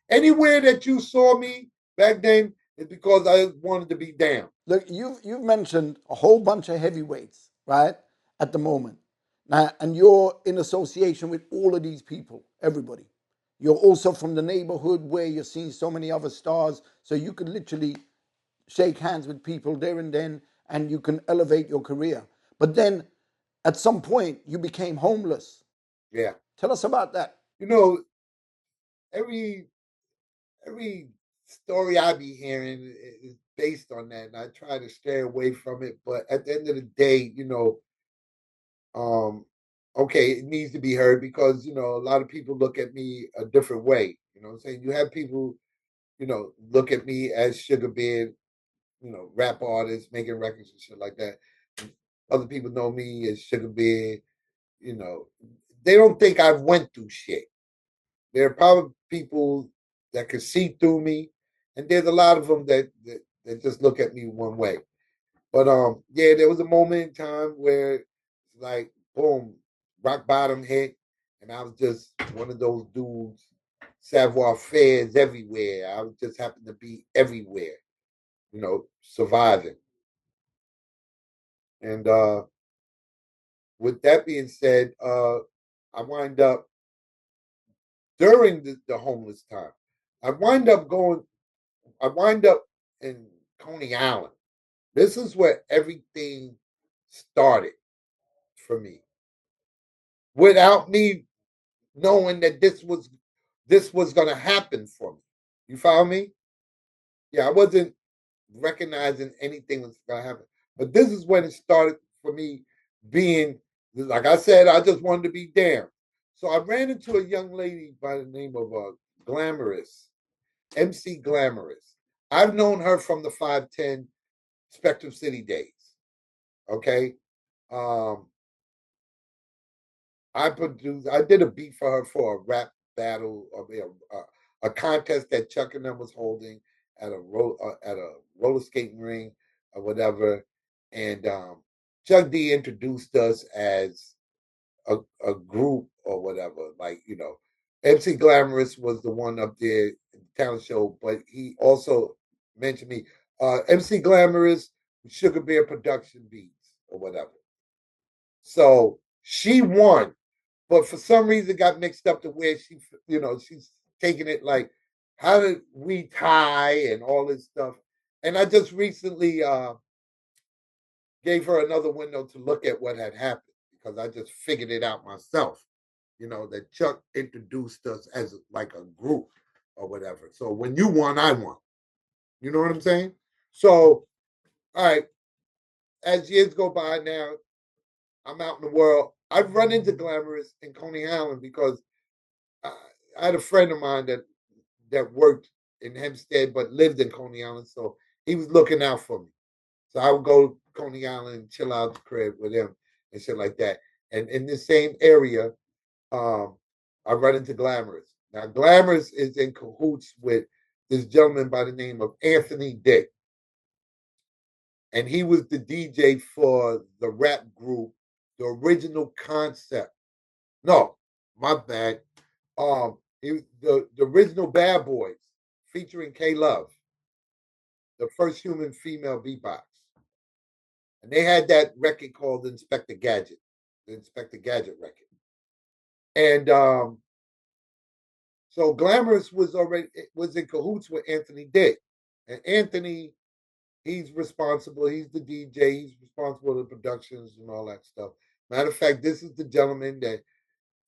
Anywhere that you saw me back then, It's because I wanted to be down. Look, you've mentioned a whole bunch of heavyweights, right? At the moment. Now, and you're in association with all of these people, everybody. You're also from the neighborhood where you're seeing so many other stars, so you could literally shake hands with people there and then, and you can elevate your career. But then at some point, you became homeless. Yeah. Tell us about that. You know, every story I be hearing is based on that, and I try to stay away from it. But at the end of the day, okay, it needs to be heard because a lot of people look at me a different way. You know what I'm saying? You have people, look at me as Sugar Bear, rap artist making records and shit like that. Other people know me as Sugar Bear. You know, they don't think I've went through shit. There are probably people that can see through me, and there's a lot of them that just look at me one way. But yeah, there was a moment in time where like boom, rock bottom hit, and I was just one of those dudes, savoir fairs everywhere. I was just happened to be everywhere, surviving. And with that being said, I wind up during the homeless time. I wind up going. I wind up in Coney Island. This is where everything started for me. Without me knowing that this was going to happen for me. You follow me? Yeah, I wasn't recognizing anything was going to happen. But this is when it started for me being, like I said, I just wanted to be damned. So I ran into a young lady by the name of Glamorous, MC Glamorous. I've known her from the 510 Spectrum City days. Okay. Um, I did a beat for her for a rap battle, a contest that Chuck and them was holding at a roller skating ring or whatever. And Chuck D introduced us as a group or whatever. Like, MC Glamorous was the one up there in the talent show, but he also mentioned me. MC Glamorous, Sugar Bear Production Beats or whatever. So she won, but for some reason got mixed up to where she's taking it like, how did we tie and all this stuff. And I just recently gave her another window to look at what had happened because I just figured it out myself. That Chuck introduced us as like a group or whatever. So when you won, I won. You know what I'm saying? So, all right, as years go by now, I'm out in the world. I've run into Glamorous in Coney Island because I, I had a friend of mine that worked in Hempstead but lived in Coney Island, so he was looking out for me. So I would go to Coney Island and chill out the crib with him and shit like that. And in the same area, um, I run into Glamorous. Now, Glamorous is in cahoots with this gentleman by the name of Anthony Dick. And he was the DJ for the rap group, the original concept. No, my bad. The original Bad Boys featuring K Love, the first human female beatbox. And they had that record called Inspector Gadget, the Inspector Gadget record. And so Glamorous was in cahoots with Anthony Dick. And Anthony, he's responsible, he's the DJ, he's responsible for the productions and all that stuff. Matter of fact, this is the gentleman that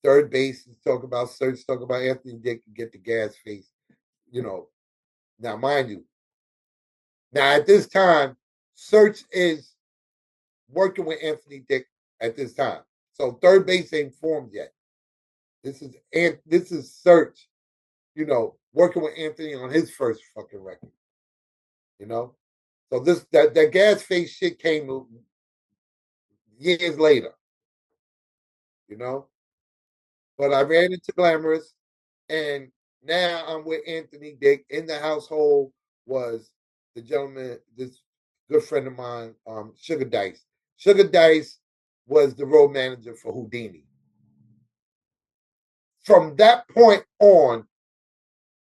third base is talk about Search, talk about Anthony Dick and get the gas face. Now mind you, now at this time, Search is working with Anthony Dick at this time. So third base ain't formed yet. This is Search, working with Anthony on his first fucking record. You know? So that gas face shit came years later, you know? But I ran into Glamorous and now I'm with Anthony Dick. In the household was the gentleman, this good friend of mine, Sugar Dice. Sugar Dice was the road manager for Houdini. From that point on,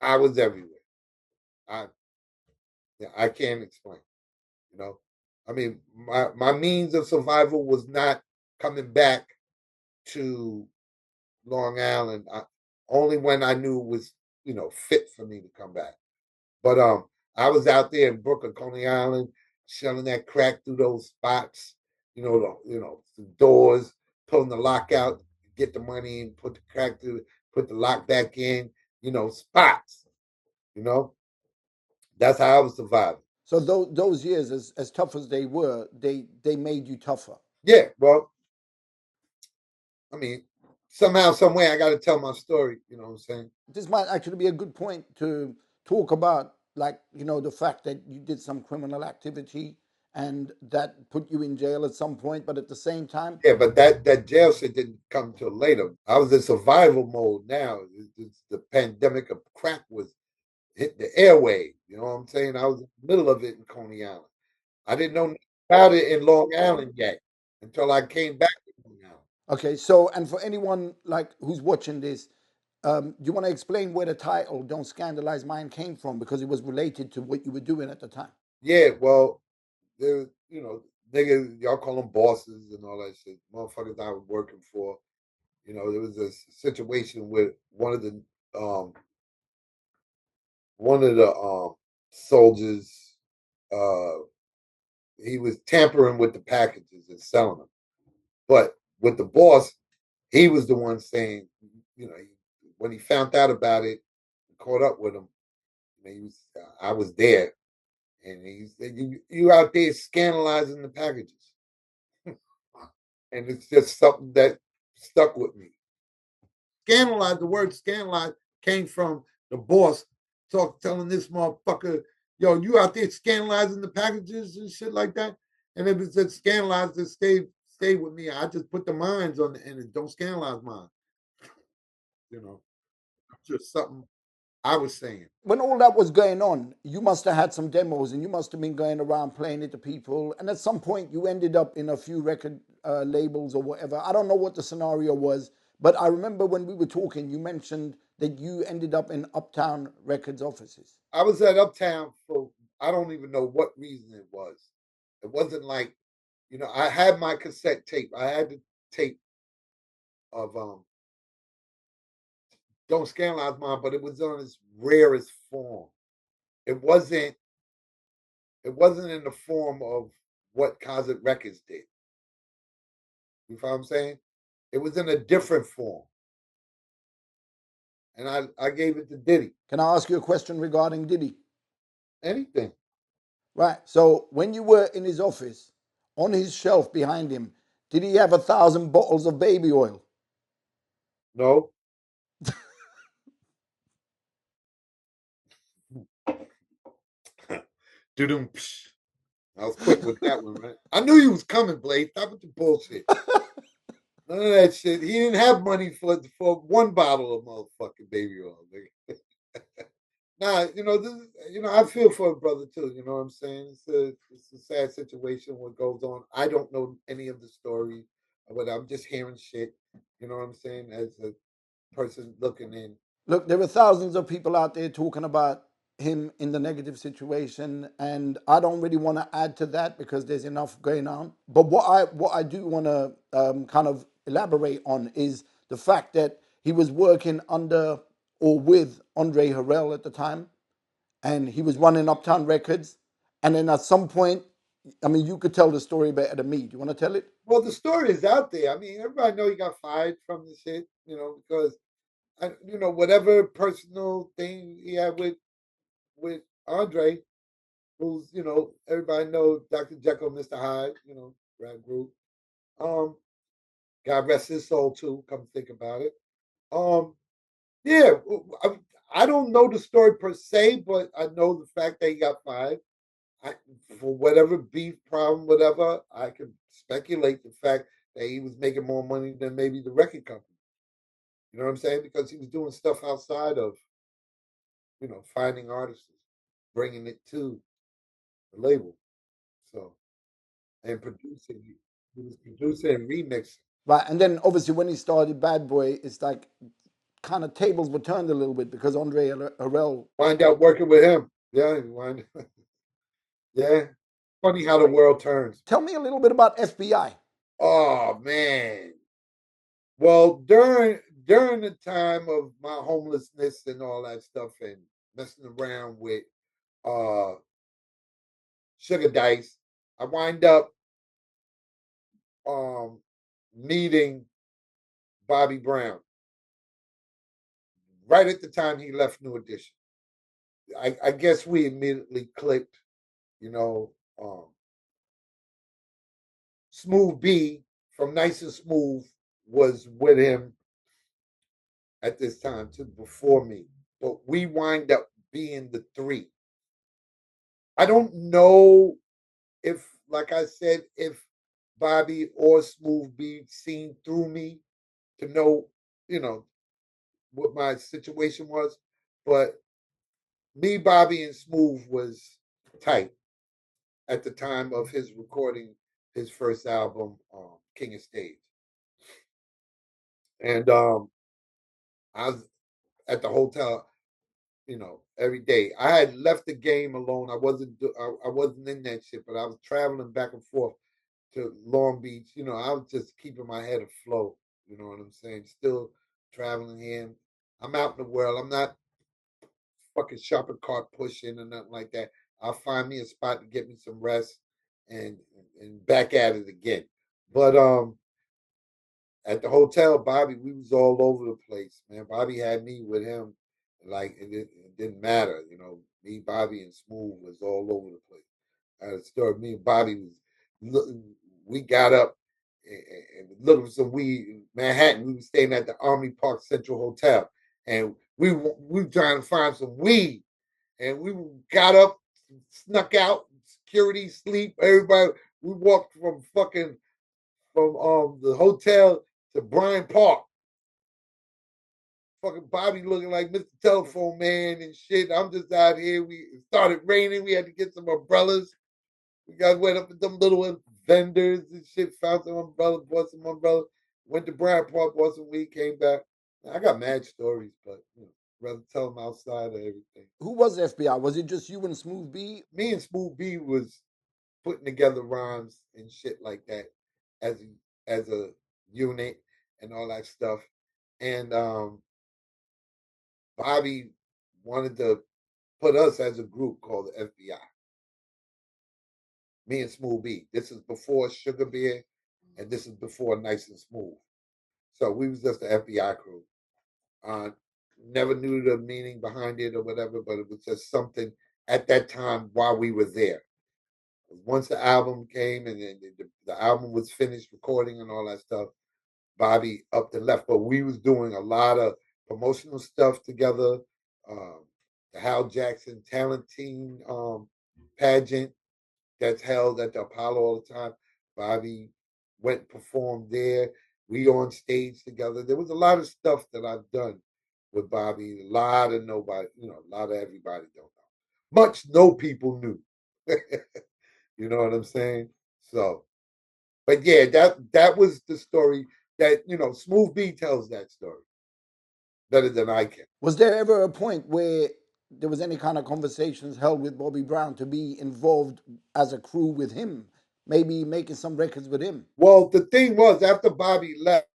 I was everywhere. Yeah, I can't explain. You know, I mean, my means of survival was not coming back to Long Island. Only when I knew it was, fit for me to come back. But I was out there in Brooklyn, Coney Island, selling that crack through those spots. The doors, pulling the lock out, get the money in, put the crack through, put the lock back in. Spots. You know, that's how I was surviving. So those years, as tough as they were, they made you tougher. Yeah, well, I mean, somehow, some way, I got to tell my story. You know what I'm saying? This might actually be a good point to talk about, like, the fact that you did some criminal activity and that put you in jail at some point, but at the same time, Yeah, but that jail shit didn't come till later. I was in survival mode now. It's the pandemic of crack was hit the airway. You know what I'm saying? I was in the middle of it in Coney Island. I didn't know about it in Long Island yet until I came back to Long Island. okay. So, and for anyone like who's watching this, do you want to explain where the title "Don't Scandalize Mine" came from, because it was related to what you were doing at the time? Yeah, well, there, niggas, y'all call them bosses and all that shit. Motherfuckers I was working for. There was a situation with um one of the soldiers. Uh, he was tampering with the packages and selling them. But with the boss, he was the one saying, when he found out about it, caught up with him. I was there, and he said, "You out there scandalizing the packages," and it's just something that stuck with me. Scandalize. The word scandalize came from the boss telling this motherfucker, "Yo, you out there scandalizing the packages and shit like that." And if it said scandalize, just stay with me. I just put the mines on the end and don't scandalize mine. You know, just something I was saying. When all that was going on, you must have had some demos and you must have been going around playing it to people. And at some point, you ended up in a few record labels or whatever. I don't know what the scenario was, but I remember when we were talking, you mentioned that you ended up in Uptown Records offices. I was at Uptown for I don't even know what reason it was. It wasn't like, I had my cassette tape. I had the tape of Don't Scandalize Mine, but it was on its rarest form. It wasn't it wasn't in the form of what Cosmic Records did. You know what I'm saying? It was in a different form. And I gave it to Diddy. Can I ask you a question regarding Diddy? Anything. Right. So when you were in his office, on his shelf behind him, did he have 1,000 bottles of baby oil? No. Doo-doo. I was quick with that one, right? I knew you was coming, Blade. Stop with the bullshit. None of that shit. He didn't have money for one bottle of motherfucking baby oil. Nigga. Nah, I feel for a brother too. You know what I'm saying? It's a sad situation. What goes on? I don't know any of the story, but I'm just hearing shit. You know what I'm saying? As a person looking in. Look, there are thousands of people out there talking about him in the negative situation, and I don't really want to add to that because there's enough going on. But what I do want to kind of elaborate on is the fact that he was working under or with Andre Harrell at the time, and he was running Uptown Records, and then at some point, I mean, you could tell the story better than me. Do you want to tell it? Well, the story is out there. I mean, everybody know he got fired from the shit. Because whatever personal thing he had with Andre, who's everybody knows Dr. Jekyll, Mr. Hyde, rap group. Um, God rest his soul too. Come think about it. Um, yeah, I don't know the story per se, but I know the fact that he got fired. I, for whatever beef problem, whatever, I can speculate the fact that he was making more money than maybe the record company. You know what I'm saying? Because he was doing stuff outside of finding artists, bringing it to the label. So and producing, he was producing and remixing. Right, and then obviously when he started Bad Boy, it's like kind of tables were turned a little bit because Andre Harrell. Wind up working with him. Yeah, wind. Yeah. Funny how the world turns. Tell me a little bit about FBI. Oh man. Well, during the time of my homelessness and all that stuff and messing around with uh sugar dice, I wind up um meeting Bobby Brown right at the time he left New Edition. I guess we immediately clicked, you know. Smooth B from Nice and Smooth was with him at this time too, before me. But we wind up being the three. I don't know if, like I said, if Bobby or Smooth B seen through me to know, you know, what my situation was. But me, Bobby, and Smooth was tight at the time of his recording his first album, King of Stage. And I was at the hotel, every day. I had left the game alone. I wasn't in that shit, but I was traveling back and forth to Long Beach. I was just keeping my head afloat. You know what I'm saying? Still traveling here. I'm out in the world. I'm not fucking shopping cart pushing or nothing like that. I'll find me a spot to get me some rest and and back at it again. But at the hotel, Bobby, we was all over the place, man. Bobby had me with him, like it didn't matter, Me, Bobby, and Smooth was all over the place. I had a story. Me and Bobby was looking. We got up and looking for some weed in Manhattan. We were staying at the Army Park Central Hotel, and we were trying to find some weed. And we got up, snuck out, security, sleep, everybody. We walked from the hotel to Bryant Park. Fucking Bobby looking like Mr. Telephone Man and shit. I'm just out here. It started raining. We had to get some umbrellas. We got went up to them little vendors and shit. Found some umbrellas, bought some umbrellas. Went to Bryant Park, bought some weed, came back. I got mad stories, but rather tell them outside of everything. Who was FBI? Was it just you and Smooth B? Me and Smooth B was putting together rhymes and shit like that as a unit and all that stuff. And Bobby wanted to put us as a group called the FBI. Me and Smooth B. This is before Sugar Bear, and this is before Nice and Smooth. So we was just the FBI crew. Uh, Never knew the meaning behind it or whatever, but it was just something at that time while we were there. Once the album came and then the album was finished recording and all that stuff, Bobby up and left. But we was doing a lot of promotional stuff together. The Hal Jackson Talent Team pageant that's held at the Apollo all the time. Bobby went and performed there. We on stage together. There was a lot of stuff that I've done with Bobby. A lot of nobody, a lot of everybody don't know. Much no people knew. You know what I'm saying? So, but yeah, that was the story that Smooth B tells that story better than I can. Was there ever a point where there was any kind of conversations held with Bobby Brown to be involved as a crew with him, maybe making some records with him? Well, the thing was after Bobby left,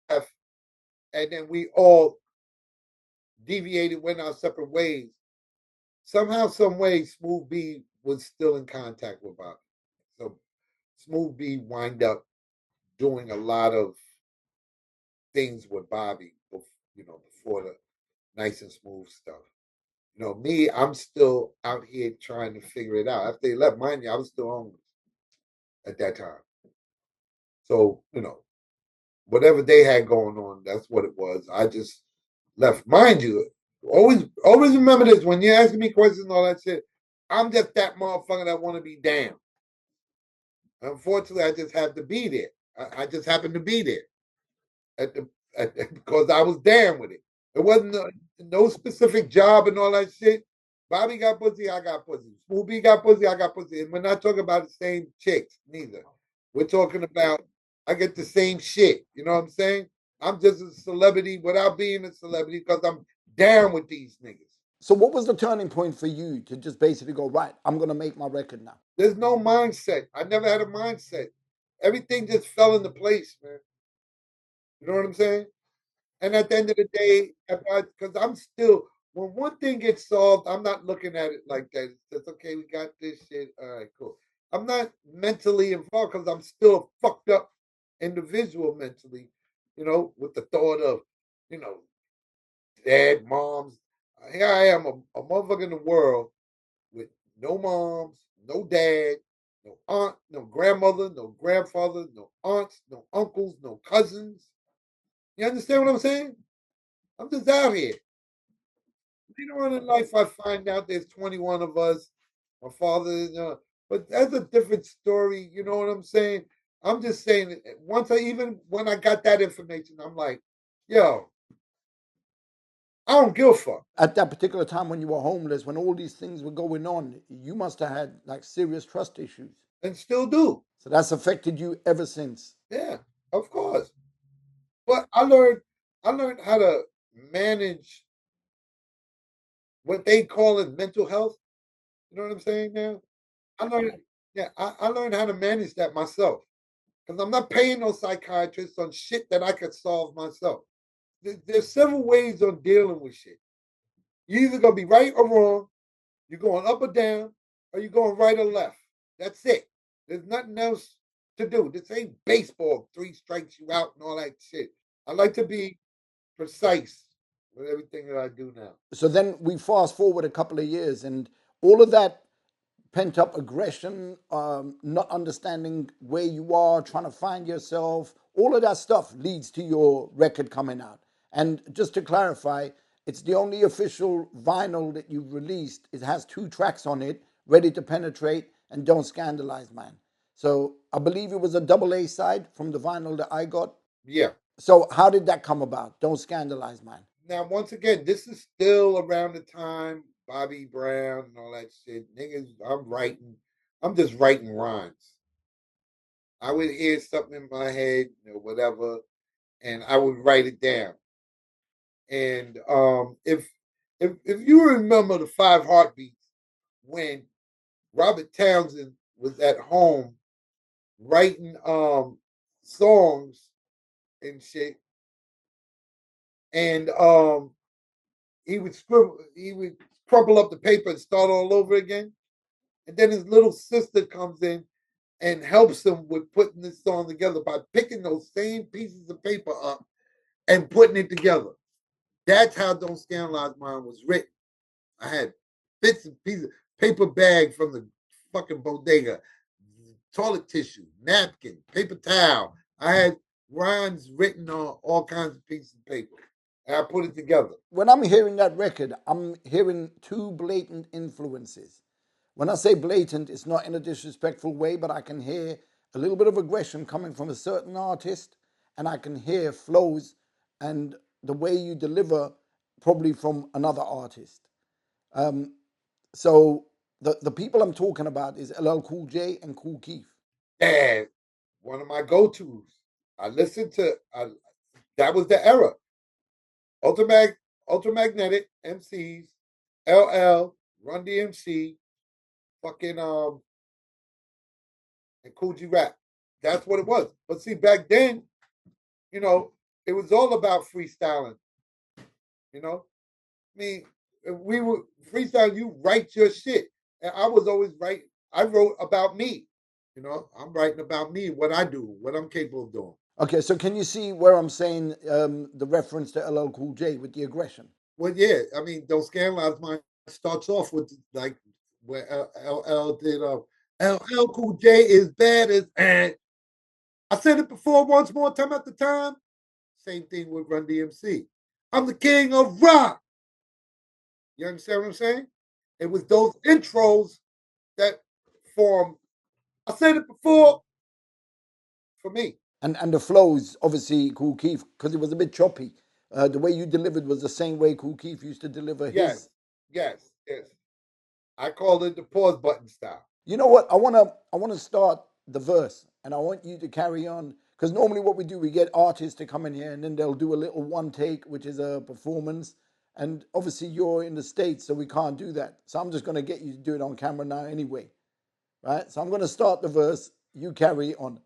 and then we all deviated, went our separate ways. Somehow, some way, Smooth B was still in contact with Bobby. So Smooth B wind up doing a lot of things with Bobby, before the Nice and Smooth stuff. Me, I'm still out here trying to figure it out. After they left, mind you, I was still homeless at that time. So, whatever they had going on, that's what it was. I just left. Mind you, always remember this when you're asking me questions and all that shit. I'm just that motherfucker that want to be damned. Unfortunately, I just have to be there. I just happen to be there because I was damn with it. It wasn't no specific job and all that shit. Bobby got pussy, I got pussy. Smoothie got pussy, I got pussy. And we're not talking about the same chicks, neither. We're talking about I get the same shit. You know what I'm saying? I'm just a celebrity without being a celebrity because I'm down with these niggas. So what was the turning point for you to just basically go, right, I'm going to make my record now? There's no mindset. I never had a mindset. Everything just fell into place, man. You know what I'm saying? And at the end of the day, because I'm still, when one thing gets solved, I'm not looking at it like that. It's just, okay, we got this shit. All right, cool. I'm not mentally involved because I'm still a fucked up individual mentally, with the thought of, you know, dad, moms. Here I am, a motherfucker in the world with no moms, no dad, no aunt, no grandmother, no grandfather, no aunts, no uncles, no cousins. You understand what I'm saying? I'm just out here. Later on in life, I find out there's 21 of us. My father, but that's a different story. You know what I'm saying? I'm just saying, even when I got that information, I'm like, yo, I don't give a fuck. At that particular time when you were homeless, when all these things were going on, you must have had like serious trust issues. And still do. So that's affected you ever since. Yeah, of course. But I learned how to manage what they call it mental health. You know what I'm saying now? I learned, yeah, I learned how to manage that myself because I'm not paying no psychiatrist on shit that I could solve myself. There's several ways on dealing with shit. You're either gonna be right or wrong. You're going up or down, or you're going right or left. That's it. There's nothing else to do. This ain't baseball. 3 strikes you out and all that shit. I like to be precise with everything that I do now. So then we fast forward a couple of years, and all of that pent up aggression, not understanding where you are, trying to find yourself, all of that stuff leads to your record coming out. And just to clarify, it's the only official vinyl that you've released. It has 2 tracks on it, Ready to Penetrate and Don't Scandalize Mine. So I believe it was a double A side from the vinyl that I got. Yeah. So how did that come about? Don't Scandalize Mine. Now, once again, this is still around the time Bobby Brown and all that shit. Niggas, I'm just writing rhymes. I would hear something in my head or whatever, and I would write it down. And if you remember the 5 Heartbeats when Robert Townsend was at home writing songs and shit, and he would crumple up the paper and start all over again. And then his little sister comes in and helps him with putting this song together by picking those same pieces of paper up and putting it together. That's how Don't Scandalize Mine was written. I had bits and pieces, paper bag from the fucking bodega, toilet tissue, napkin, paper towel. I had rhymes written on all kinds of pieces of paper. And I put it together. When I'm hearing that record, I'm hearing 2 blatant influences. When I say blatant, it's not in a disrespectful way, but I can hear a little bit of aggression coming from a certain artist, and I can hear flows and the way you deliver probably from another artist. So the people I'm talking about is LL Cool J and Kool Keith. Yeah, one of my go-tos. I listened to that was the era. Ultramagnetic MCs, LL, Run DMC, fucking and Cool G Rap. That's what it was. But see, back then, it was all about freestyling. I mean, we were freestyle. You write your shit, and I was always write. I wrote about me. I'm writing about me, what I do, what I'm capable of doing. Okay, so can you see where I'm saying the reference to LL Cool J with the aggression? Well, yeah. I mean, those Scandalize Mine starts off with like where LL did. LL Cool J is bad as. I said it before once more time after time. Same thing with Run DMC. I'm the king of rock. You understand what I'm saying? It was those intros that formed. I said it before for me. And the flows, obviously, Kool Keith, because it was a bit choppy. The way you delivered was the same way Kool Keith used to deliver his. Yes. I call it the pause button style. You know what? I wanna start the verse, and I want you to carry on, because normally what we do, we get artists to come in here, and then they'll do a little one take, which is a performance, And obviously you're in the States, so we can't do that. So I'm just going to get you to do it on camera now anyway. Right? So I'm going to start the verse. You carry on.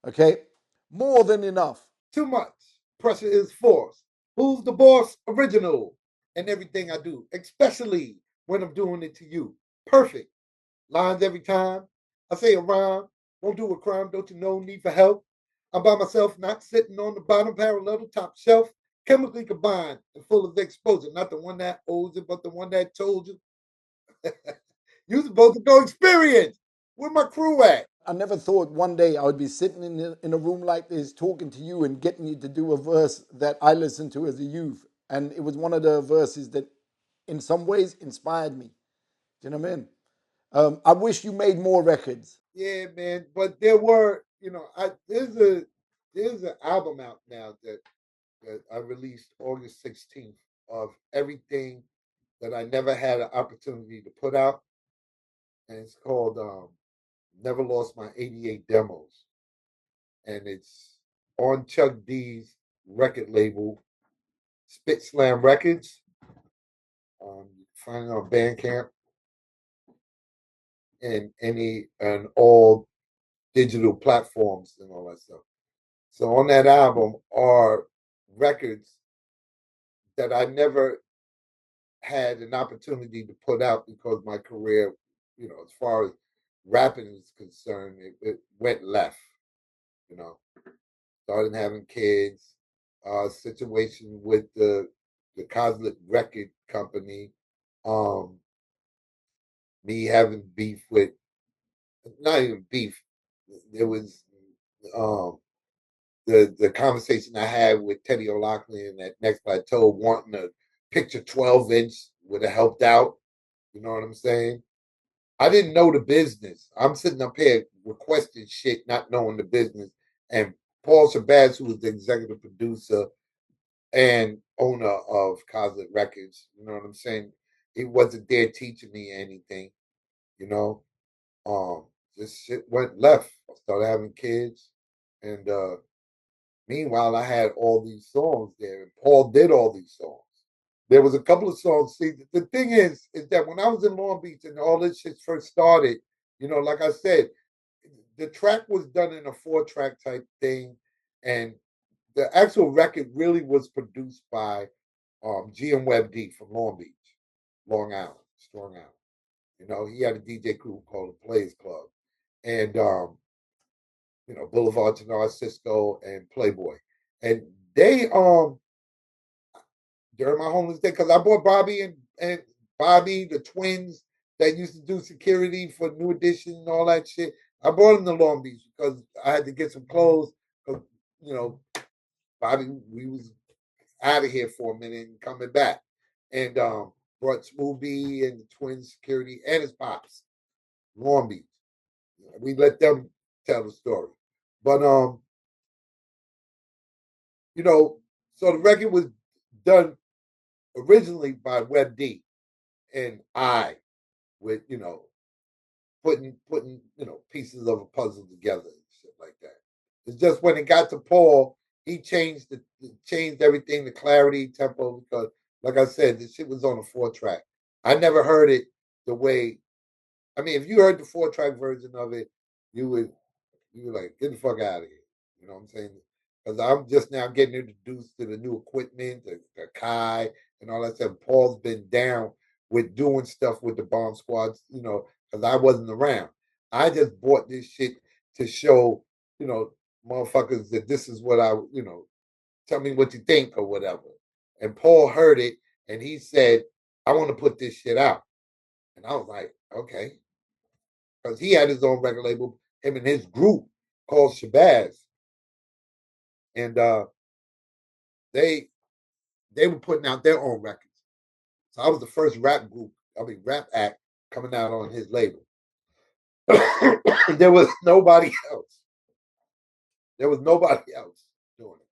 Okay? More than enough. Too much. Pressure is force. Who's the boss? Original. And everything I do, especially when I'm doing it to you. Perfect. Lines every time. I say a rhyme. Won't do a crime. Don't you know? Need for help. I'm by myself, not sitting on the bottom parallel to top shelf. Chemically combined and full of exposure. Not the one that owes it, but the one that told you. You supposed to go experience. Where my crew at? I never thought one day I would be sitting in a room like this talking to you and getting you to do a verse that I listened to as a youth. And it was one of the verses that in some ways inspired me. Do you know what I mean? I wish you made more records. Yeah, man. But there were, there's an album out now that I released August 16th of everything that I never had an opportunity to put out. And it's called Never Lost My 88 Demos. And it's on Chuck D's record label, SpitSLAM Records. You can find it on Bandcamp and all digital platforms and all that stuff. So on that album are records that I never had an opportunity to put out because my career, as far as rapping is concerned, it went left. Started having kids, situation with the Cosmic Record Company, um, me having beef with, not even beef. There was um, the conversation I had with Teddy O'Loughlin at Next Plateau, wanting a picture 12-inch would have helped out. You know what I'm saying? I didn't know the business. I'm sitting up here requesting shit, not knowing the business. And Paul Shabazz, who was the executive producer and owner of Cosmic Records, you know what I'm saying? He wasn't there teaching me anything, you know. Um, this shit went left. I started having kids, and meanwhile, I had all these songs there, and Paul did all these songs. There was a couple of songs. See, the thing is that when I was in Long Beach and all this shit first started, like I said, the track was done in a 4-track type thing, and the actual record really was produced by GM Web D from Long Beach, Long Island, Strong Island. He had a DJ crew called the Players Club, and Boulevard Tanar, Cisco, and Playboy, and they during my homeless day, because I bought Bobby and Bobby, the twins that used to do security for New Edition and all that shit. I brought them to Long Beach because I had to get some clothes. Because, Bobby, we was out of here for a minute and coming back. And brought Smoothie and the twins security and his pops, Long Beach. We let them tell the story. But, so the record was done originally by Web D and I with, putting, pieces of a puzzle together and shit like that. It's just when it got to Paul, he changed everything, the clarity, tempo, because like I said, this shit was on a 4-track. I never heard it the way, if you heard the 4-track version of it, you were like, get the fuck out of here. You know what I'm saying? Because I'm just now getting introduced to the new equipment, the Kai, and all that stuff. Paul's been down with doing stuff with the bomb squads, because I wasn't around. I just bought this shit to show, motherfuckers that this is what tell me what you think or whatever. And Paul heard it and he said, I want to put this shit out. And I was like, okay. Because he had his own record label, him and his group called Shabazz. And they were putting out their own records. So I was the first rap act coming out on his label. There was nobody else. There was nobody else doing it.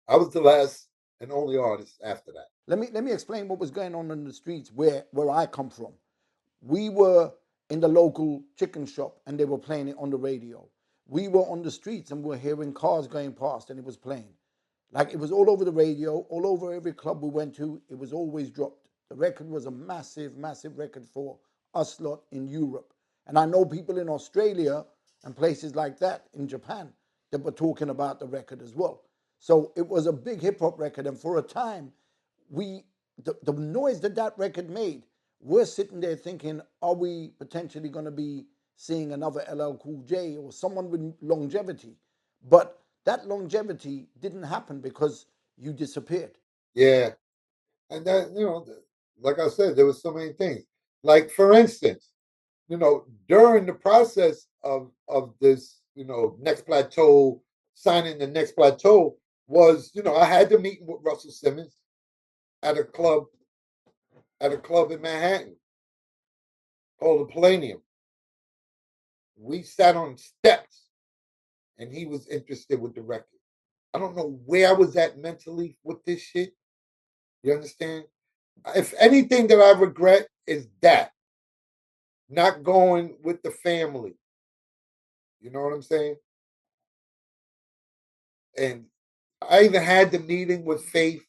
I was the last and only artist after that. Let me explain what was going on in the streets where I come from. We were in the local chicken shop and they were playing it on the radio. We were on the streets and we were hearing cars going past and it was playing. Like, it was all over the radio, all over every club we went to. It was always dropped. The record was a massive, massive record for us lot in Europe. And I know people in Australia and places like that, in Japan, that were talking about the record as well. So it was a big hip hop record. And for a time, the noise that that record made, we're sitting there thinking, are we potentially going to be seeing another LL Cool J or someone with longevity? But that longevity didn't happen because you disappeared. Yeah. And that, like I said, there was so many things. Like, for instance, during the process of this, next plateau, signing the next plateau was, I had to meet with Russell Simmons at a club in Manhattan called the Palladium. We sat on steps and he was interested with the record. I don't know where I was at mentally with this shit. You understand? If anything that I regret is that not going with the family. You know what I'm saying? And I even had the meeting with Faith.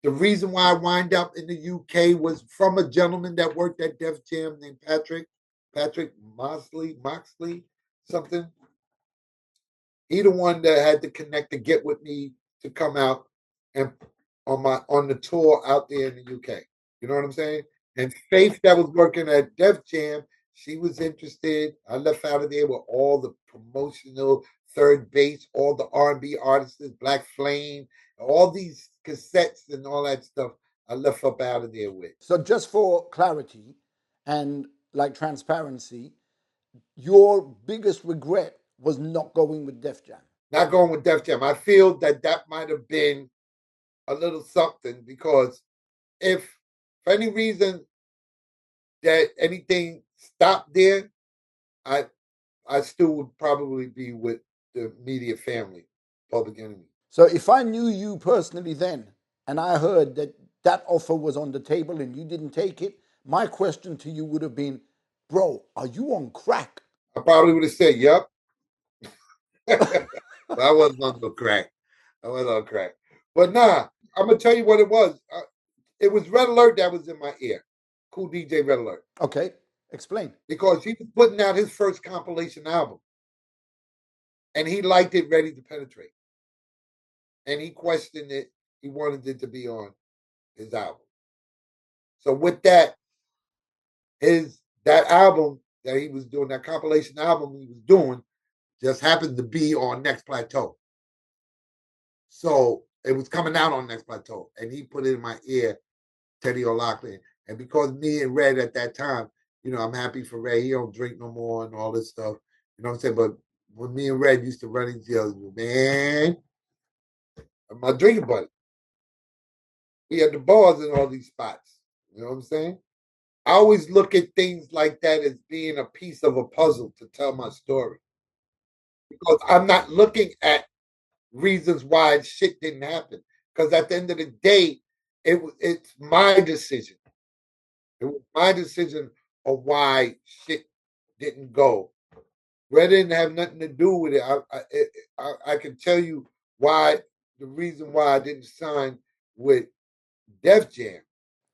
The reason why I wind up in the UK was from a gentleman that worked at Def Jam named Patrick Moxley, something. He the one that had to connect to get with me to come out and on the tour out there in the UK. You know what I'm saying? And Faith that was working at Def Jam, she was interested. I left out of there with all the promotional third base, all the R&B artists, Black Flame, all these cassettes and all that stuff. I left up out of there with. So, just for clarity and like transparency, your biggest regret was not going with Def Jam. Not going with Def Jam. I feel that might have been a little something because if for any reason that anything stopped there, I still would probably be with the immediate family, Public Enemy. So if I knew you personally then, and I heard that that offer was on the table and you didn't take it, my question to you would have been, bro, are you on crack? I probably would have said, yep. But I wasn't on no crack. I wasn't on crack. But nah, I'm going to tell you what it was. It was Red Alert that was in my ear. Cool DJ Red Alert. Okay, explain. Because he was putting out his first compilation album. And he liked it, Ready to Penetrate. And he questioned it. He wanted it to be on his album. So with that, that album that he was doing, that compilation album he was doing, just happened to be on Next Plateau. So it was coming out on Next Plateau, and he put it in my ear, Teddy O'Loughlin. And because me and Red at that time, I'm happy for Red. He don't drink no more and all this stuff. You know what I'm saying? But when me and Red used to run into each other, man, my drinking buddy. We had the bars in all these spots. You know what I'm saying? I always look at things like that as being a piece of a puzzle to tell my story. Because I'm not looking at reasons why shit didn't happen. Because at the end of the day, it's my decision. It was my decision of why shit didn't go. Red didn't have nothing to do with it. I can tell you why, the reason why I didn't sign with Def Jam.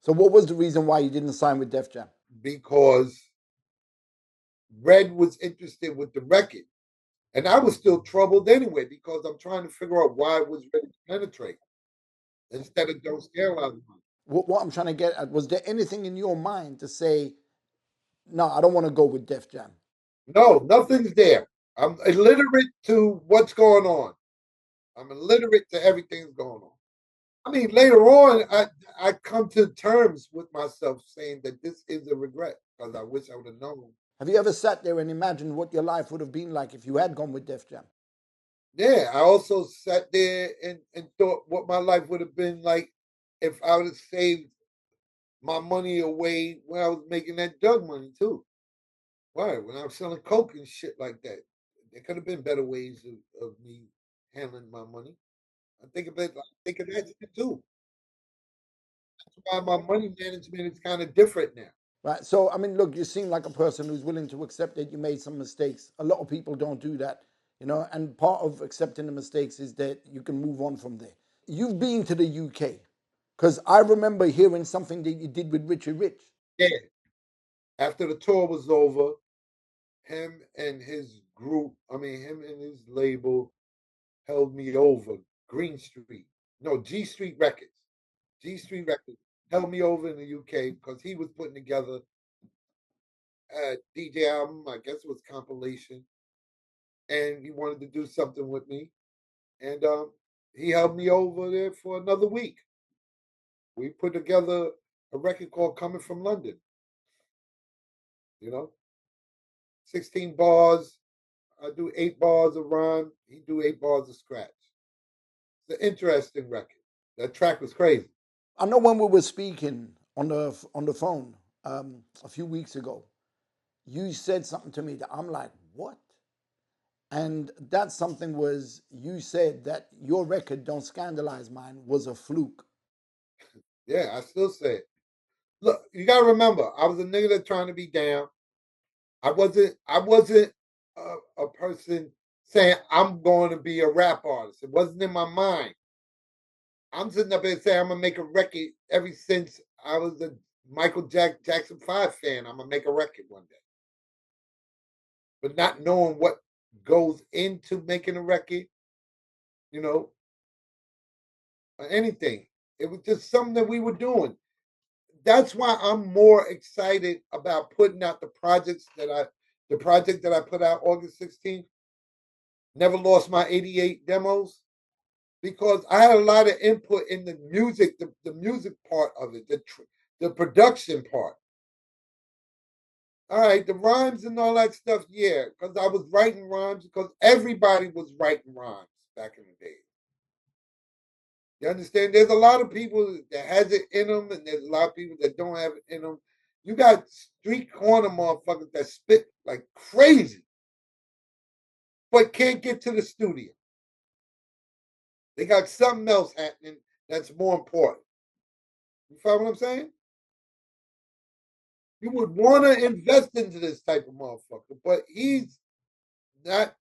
So what was the reason why you didn't sign with Def Jam? Because Red was interested with the record. And I was still troubled anyway because I'm trying to figure out why it was Ready to Penetrate instead of Don't Scandalize Mine. What I'm trying to get at, was there anything in your mind to say, no, I don't want to go with Def Jam? No, nothing's there. I'm illiterate to what's going on. I'm illiterate to everything that's going on. I mean, later on, I come to terms with myself saying that this is a regret because I wish I would have known. Have you ever sat there and imagined what your life would have been like if you had gone with Def Jam? Yeah, I also sat there and thought what my life would have been like if I would have saved my money away when I was making that drug money too. Right, when I was selling coke and shit like that. There could have been better ways of me handling my money. I think of it. I think of that shit too. That's why my money management is kind of different now. Right. So, I mean, look, you seem like a person who's willing to accept that you made some mistakes. A lot of people don't do that, and part of accepting the mistakes is that you can move on from there. You've been to the UK, because I remember hearing something that you did with Richie Rich. Yeah. After the tour was over, him and his group, him and his label held me over. Green Street. No, G Street Records. G Street Records held me over in the UK because he was putting together a DJ album, I guess it was compilation, and he wanted to do something with me. And he held me over there for another week. We put together a record called Coming from London. 16 bars. I do 8 bars of rhyme. He do 8 bars of scratch. It's an interesting record. That track was crazy. I know when we were speaking on the phone a few weeks ago, you said something to me that I'm like, what? And that something was, you said that your record, Don't Scandalize Mine, was a fluke. Yeah, I still say it. Look, you gotta remember, I was a nigga that trying to be down. I wasn't a person saying I'm going to be a rap artist. It wasn't in my mind. I'm sitting up there saying I'm gonna make a record ever since I was a Michael Jackson 5 fan. I'm gonna make a record one day. But not knowing what goes into making a record, or anything. It was just something that we were doing. That's why I'm more excited about putting out the project that I put out August 16th. Never lost my 88 demos because I had a lot of input in the music, the music part of it, the production part. All right, the rhymes and all that stuff, yeah, because I was writing rhymes because everybody was writing rhymes back in the day. You understand? There's a lot of people that has it in them, and there's a lot of people that don't have it in them. You got street corner motherfuckers that spit like crazy, but can't get to the studio. They got something else happening that's more important. You follow what I'm saying? You would want to invest into this type of motherfucker, but he's not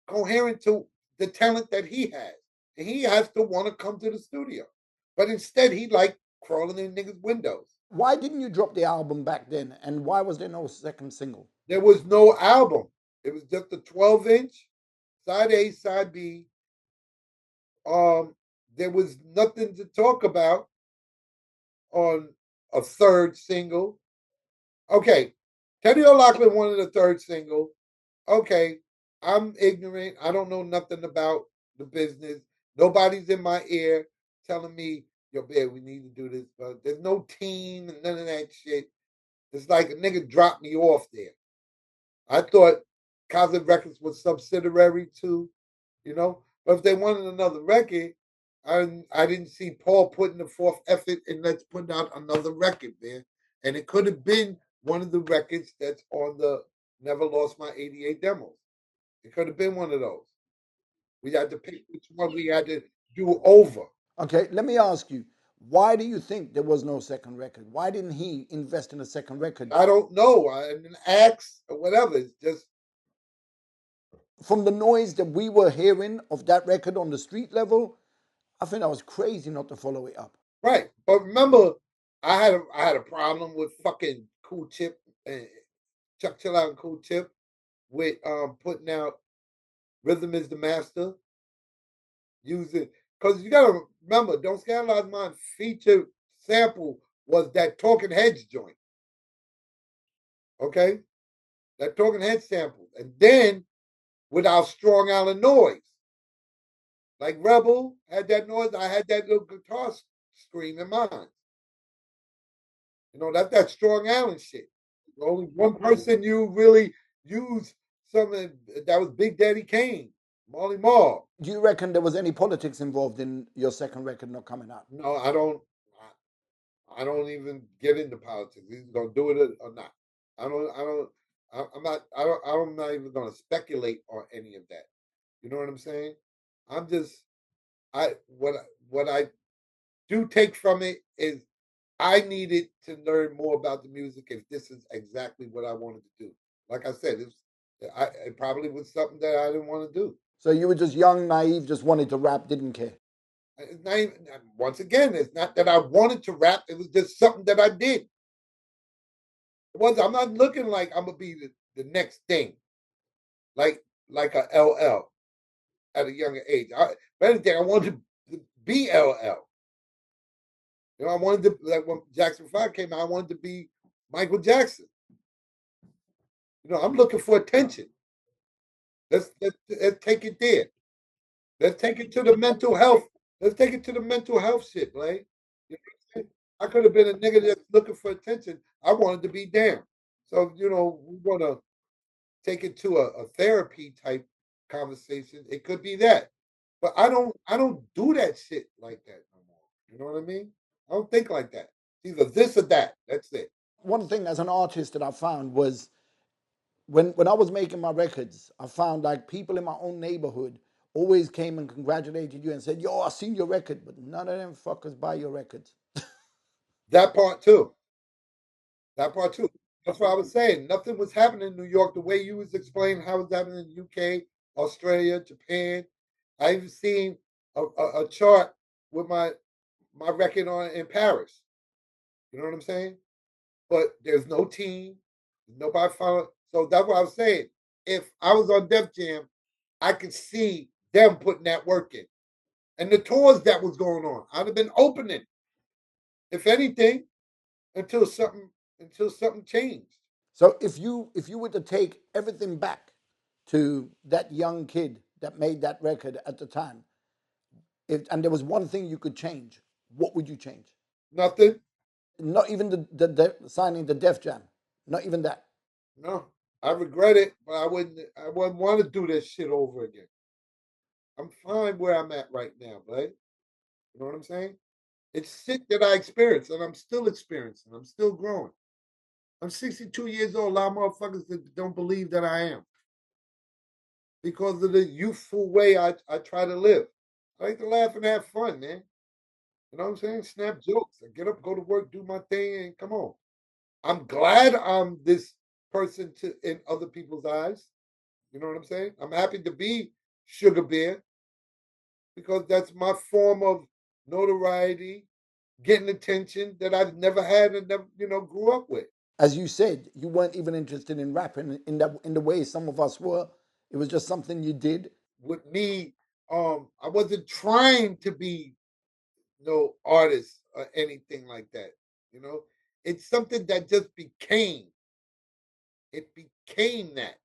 coherent to the talent that he has. And he has to want to come to the studio. But instead, he like crawling in niggas' windows. Why didn't you drop the album back then? And why was there no second single? There was no album. It was just a 12-inch, side A, side B. There was nothing to talk about on a third single. Okay, Teddy O'Loughlin wanted a third single. Okay, I'm ignorant. I don't know nothing about the business. Nobody's in my ear telling me, yo, babe, we need to do this. But there's no team and none of that shit. It's like a nigga dropped me off there. I thought Cosmic Records was subsidiary to, But if they wanted another record, I didn't see Paul putting the forth effort and let's put out another record, man. And it could have been one of the records that's on the Never Lost My 88 demos. It could have been one of those. We had to pick which one we had to do over. Okay, let me ask you, why do you think there was no second record? Why didn't he invest in a second record? I don't know. An axe or whatever. It's just from the noise that we were hearing of that record on the street level, I think that was crazy not to follow it up. Right, but remember, I had a problem with fucking Cool Chip and Chuck Chill Out and Cool Chip with putting out Rhythm is the Master. Using because you gotta remember, Don't Scandalize Mine feature sample was that Talking Heads joint. Okay? That Talking Heads sample. And then with our Strong Island noise. Like Rebel had that noise, I had that little guitar scream in mine. That's that Strong Island shit. Only one person you really use something that was Big Daddy Kane, Marley Marl. Do you reckon there was any politics involved in your second record not coming out? No, I don't. I don't even get into politics. He's gonna do it or not. I don't. I don't. I'm not. I don't. I'm not even gonna speculate on any of that. You know what I'm saying? I'm just. What I do take from it is I needed to learn more about the music if this is exactly what I wanted to do. Like I said, it probably was something that I didn't want to do. So you were just young, naive, just wanted to rap, didn't care. It's not even, once again, it's not that I wanted to rap. It was just something that I did. I'm not looking like I'm gonna be the next thing, like a LL at a younger age. If anything, I wanted to be LL. I wanted to, like when Jackson 5 came out, I wanted to be Michael Jackson. I'm looking for attention. Let's take it there. Let's take it to the mental health. Let's take it to the mental health shit, Blake. You know what I'm saying? I could have been a nigga that's looking for attention. I wanted to be down. So, we want to take it to a therapy type conversation. It could be that. But I don't do that shit like that no more. You know what I mean? I don't think like that. It's either this or that. That's it. One thing as an artist that I found was when I was making my records, I found like people in my own neighborhood always came and congratulated you and said, "Yo, I seen your record," but none of them fuckers buy your records. That part too. That part too. That's what I was saying. Nothing was happening in New York the way you was explaining how it was happening in the UK, Australia, Japan. I even seen a chart with my record on in Paris. You know what I'm saying? But there's no team, nobody followed. So that's what I was saying. If I was on Def Jam, I could see them putting that work in. And the tours that was going on, I'd have been opening, if anything, until something changed. So if you were to take everything back to that young kid that made that record at the time, and there was one thing you could change, what would you change? Nothing. Not even the signing the Def Jam, not even that. No. I regret it, but I wouldn't want to do this shit over again. I'm fine where I'm at right now, but you know what I'm saying? It's shit that I experienced and I'm still experiencing. I'm still growing. I'm 62 years old. A lot of motherfuckers that don't believe that I am because of the youthful way I try to live. I like to laugh and have fun, man. You know what I'm saying? Snap jokes. I get up, go to work, do my thing, and come on. I'm glad I'm this person in other people's eyes. You know what I'm saying? I'm happy to be Sugar Bear because that's my form of notoriety, getting attention that I've never had and never, grew up with. As you said, you weren't even interested in rapping in the way some of us were. It was just something you did. With me, I wasn't trying to be no artist or anything like that. You know, it's something that just became. It became that.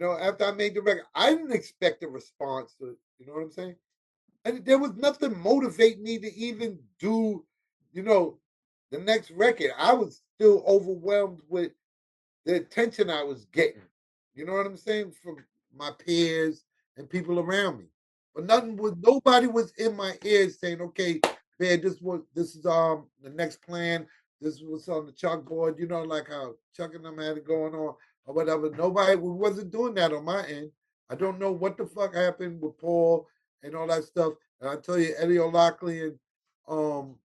After I made the record, I didn't expect a response to it. You know what I'm saying? And there was nothing motivate me to even do, you know, the next record. I was still overwhelmed with the attention I was getting. You know what I'm saying? From my peers and people around me. But nobody was in my ears saying, okay, man, this is the next plan. This was on the chalkboard, like how Chuck and them had it going on or whatever. Nobody wasn't doing that on my end. I don't know what the fuck happened with Paul and all that stuff. And I tell you, Eddie O'Loughlin and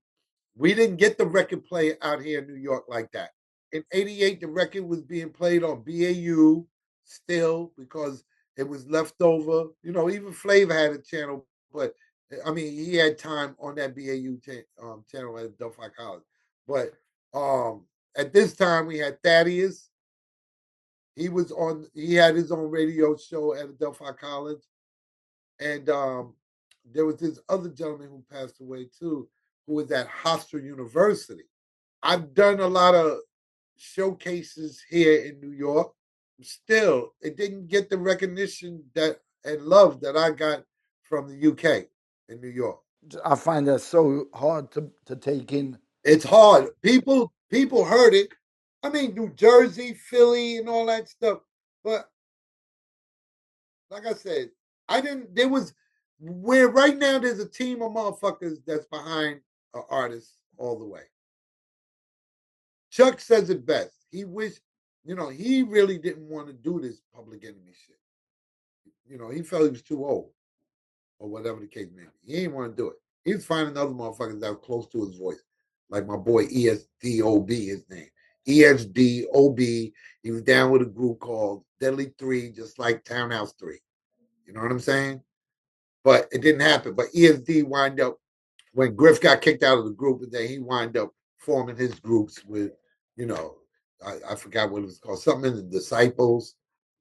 we didn't get the record play out here in New York like that. In '88, the record was being played on BAU still because it was left over. Even Flavor had a channel, but I mean, he had time on that BAU channel at Delphi College. But at this time, we had Thaddeus. He had his own radio show at Delphi College. And there was this other gentleman who passed away too, who was at Hofstra University. I've done a lot of showcases here in New York. Still, it didn't get the recognition that and love that I got from the UK in New York. I find that so hard to take in. It's hard. People heard it. I mean, New Jersey, Philly, and all that stuff. But like I said, I didn't. There was where right now there's a team of motherfuckers that's behind an artist all the way. Chuck says it best. He wished, he really didn't want to do this Public Enemy shit. He felt he was too old or whatever the case may be. He didn't want to do it. He was finding other motherfuckers that were close to his voice, like my boy ESDOB, his name. ESDOB. He was down with a group called Deadly 3, just like Townhouse 3. You know what I'm saying? but it didn't happen. But ESD wind up when Griff got kicked out of the group, and then he wind up forming his groups with, you know, I forgot what it was called, something in the Disciples,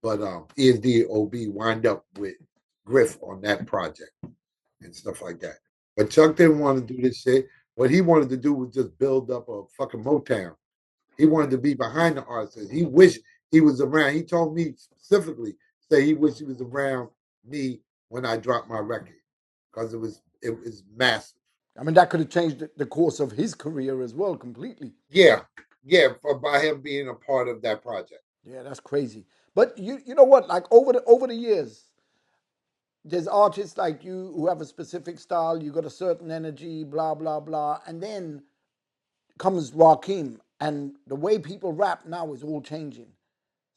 but ESD wind up with Griff on that project and stuff like that. But Chuck didn't want to do this shit. What he wanted to do was just build up a fucking Motown. He wanted to be behind the artists. He wished he was around. He told me specifically, say he wished he was around me when I dropped my record because it was massive. I mean, that could have changed the course of his career as well completely. Yeah, by him being a part of that project. Yeah, that's crazy. But you know what? Like over the years, there's artists like you who have a specific style. You got a certain energy, blah blah blah, and then comes Rakim, and the way people rap now is all changing.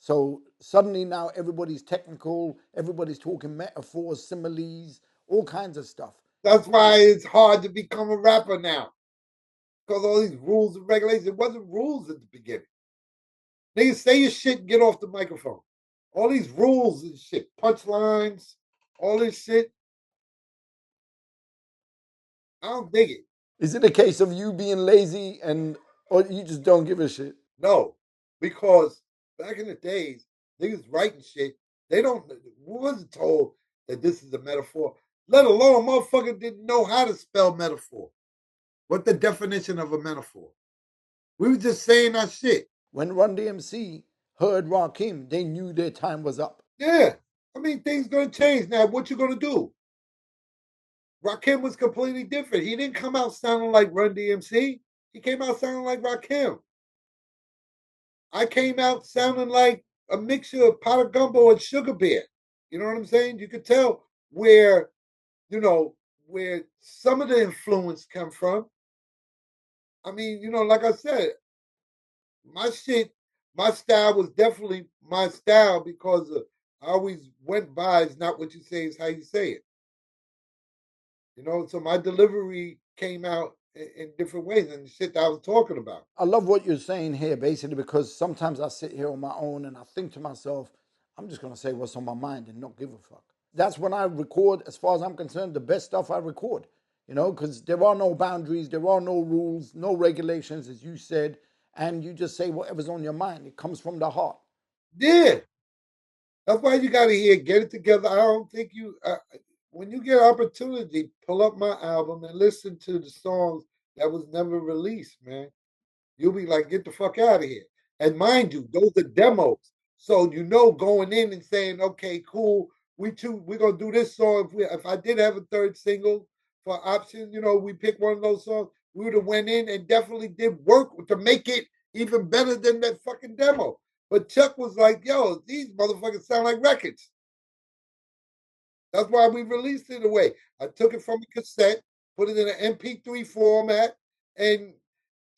So suddenly now everybody's technical, everybody's talking metaphors, similes, all kinds of stuff. That's why it's hard to become a rapper now. Because all these rules and regulations, it wasn't rules at the beginning. Niggas say your shit and get off the microphone. All these rules and shit, punchlines, all this shit. I don't dig it. Is it a case of you being lazy or you just don't give a shit? No, because back in the days, niggas writing shit, they wasn't told that this is a metaphor, let alone motherfucker didn't know how to spell metaphor. What the definition of a metaphor? We were just saying our shit. When Run DMC heard Rakim, they knew their time was up. Yeah. I mean, things gonna change now. What you gonna do? Rakim was completely different. He didn't come out sounding like Run DMC. He came out sounding like Rakim. I came out sounding like a mixture of pot of gumbo and sugar beer. You know what I'm saying? You could tell where, where some of the influence come from. I mean, like I said, my style was definitely my style because I always went by is not what you say, is how you say it. So my delivery came out in different ways and the shit that I was talking about. I love what you're saying here, basically, because sometimes I sit here on my own and I think to myself, I'm just going to say what's on my mind and not give a fuck. That's when I record, as far as I'm concerned, the best stuff I record, because there are no boundaries, there are no rules, no regulations, as you said, and you just say whatever's on your mind. It comes from the heart. Yeah. That's why you got to get it together. I don't think when you get opportunity, pull up my album and listen to the songs that was never released, man. You'll be like, get the fuck out of here. And mind you, those are demos. So going in and saying, okay, cool, we're gonna do this song. If I did have a third single for option, we pick one of those songs, we would have went in and definitely did work to make it even better than that fucking demo. But Chuck was like, yo, these motherfuckers sound like records. That's why we released it away. I took it from a cassette, put it in an MP3 format, and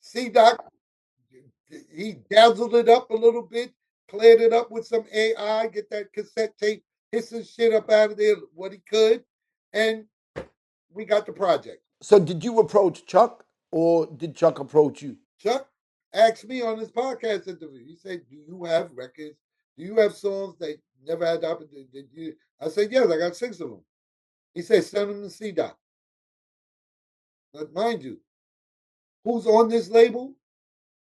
C-Doc, he dazzled it up a little bit, cleared it up with some AI, get that cassette tape, hissing shit up out of there what he could, and we got the project. So did you approach Chuck or did Chuck approach you? Chuck asked me on his podcast interview, he said, do you have records? Do you have songs that never had the opportunity? I said, yes, I got 6 of them. He said, send them to C-Doc. But mind you, who's on this label?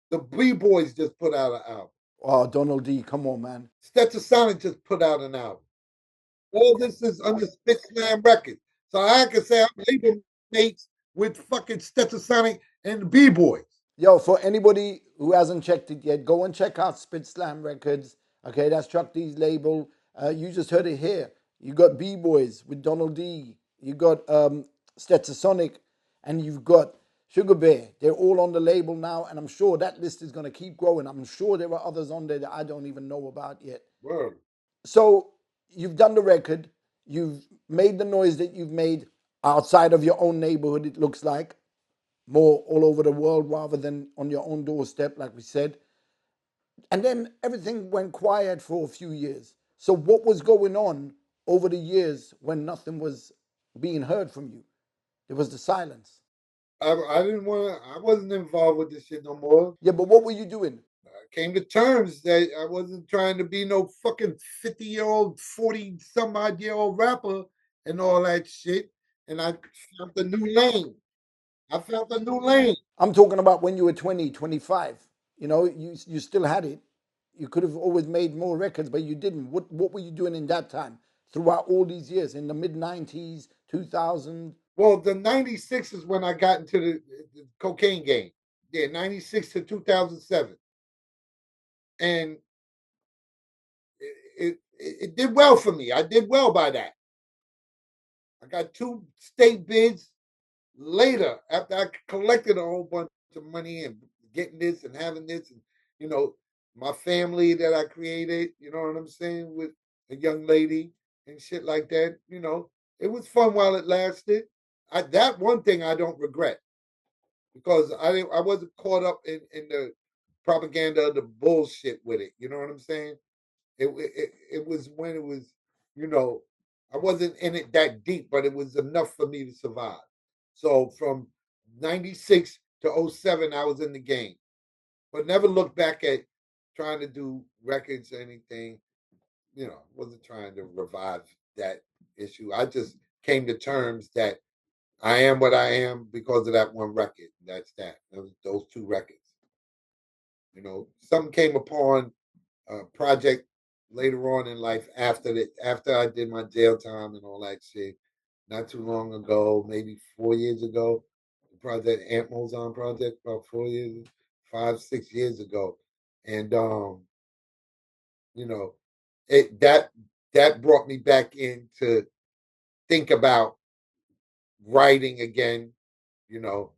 The D Boyz just put out an album. Oh, Donald D, come on, man. SpitSLAM just put out an album. All this is under SpitSLAM Records. So I can say I'm label mates with fucking SpitSLAM and the D Boyz. Yo, for anybody who hasn't checked it yet, go and check out SpitSLAM Records. Okay, that's Chuck D's label. You just heard it here. You got D Boyz with Donald D. You got Stetsasonic, and you've got Sugar Bear. They're all on the label now, and I'm sure that list is going to keep growing. I'm sure there are others on there that I don't even know about yet. Word. So you've done the record. You've made the noise that you've made outside of your own neighborhood, it looks like. More all over the world rather than on your own doorstep, like we said. And then everything went quiet for a few years. So what was going on over the years when nothing was being heard from you? There was the silence. I wasn't involved with this shit no more. Yeah, but what were you doing? I came to terms that I wasn't trying to be no fucking 50-year-old, 40-some-odd-year-old rapper and all that shit. And I found a new lane. I found a new lane. I'm talking about when you were 20, 25. You know, you still had it. You could have always made more records, but you didn't. What were you doing in that time throughout all these years in the mid 90s, 2000? Well, the 96 is when I got into the cocaine game. Yeah, 96 to 2007. And it did well for me. I did well by that. I got 2 state bids later after I collected a whole bunch of money and getting this and having this and you know my family that I created. You know what I'm saying, with a young lady and shit like that. It was fun while it lasted. That one thing I don't regret because I wasn't caught up in the propaganda of the bullshit with it. You know what I'm saying? It was when it was, you know, I wasn't in it that deep, but it was enough for me to survive. So from 96 to '07, I was in the game, but never looked back at trying to do records or anything. Wasn't trying to revive that issue. I just came to terms that I am what I am because of that one record. That's that. Those 2 records. Something came upon project later on in life after I did my jail time and all that shit. Not too long ago, maybe 4 years ago, the project Ant Mozon project about 4 years, 5, 6 years ago, and you know, it that brought me back in to think about writing again, you know,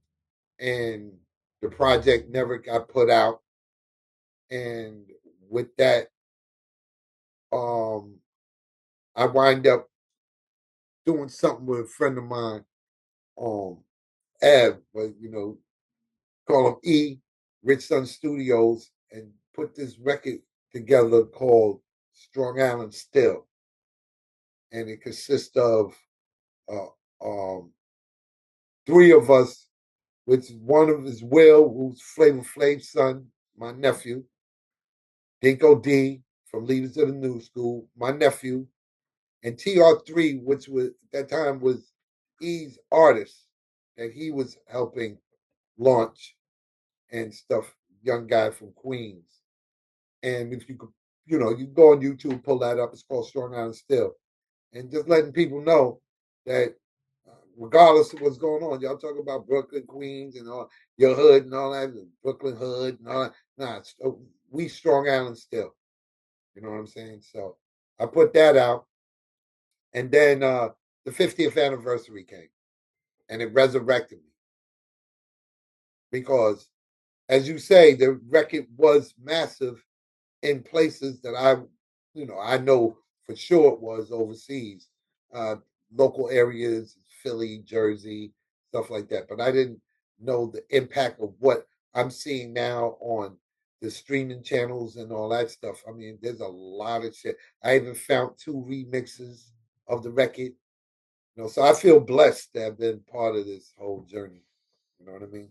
and the project never got put out, and with that, um, I wind up doing something with a friend of mine, um, Ev, but call him E, Rich Sun Studios, and put this record together called Strong Island Still, and it consists of uh, um, 3 of us, which one of is Will, who's Flavor Flav's son, my nephew, Dinko D from Leaders of the New School, my nephew, and TR3, which was at that time was E's artist that he was helping launch and stuff, young guy from Queens. And if you could, you go on YouTube, pull that up. It's called Strong Island Still, and just letting people know that regardless of what's going on, y'all talk about Brooklyn, Queens, and all your hood and all that, and Brooklyn hood and all that. Nah, we Strong Island Still. You know what I'm saying? So I put that out, and then the 50th anniversary came, and it resurrected me because, as you say, the record was massive in places that I know for sure it was overseas, uh, local areas, Philly, Jersey, stuff like that. But I didn't know the impact of what I'm seeing now on the streaming channels and all that stuff. I mean, there's a lot of shit. I even found 2 remixes of the record. So I feel blessed to have been part of this whole journey. You know what I mean?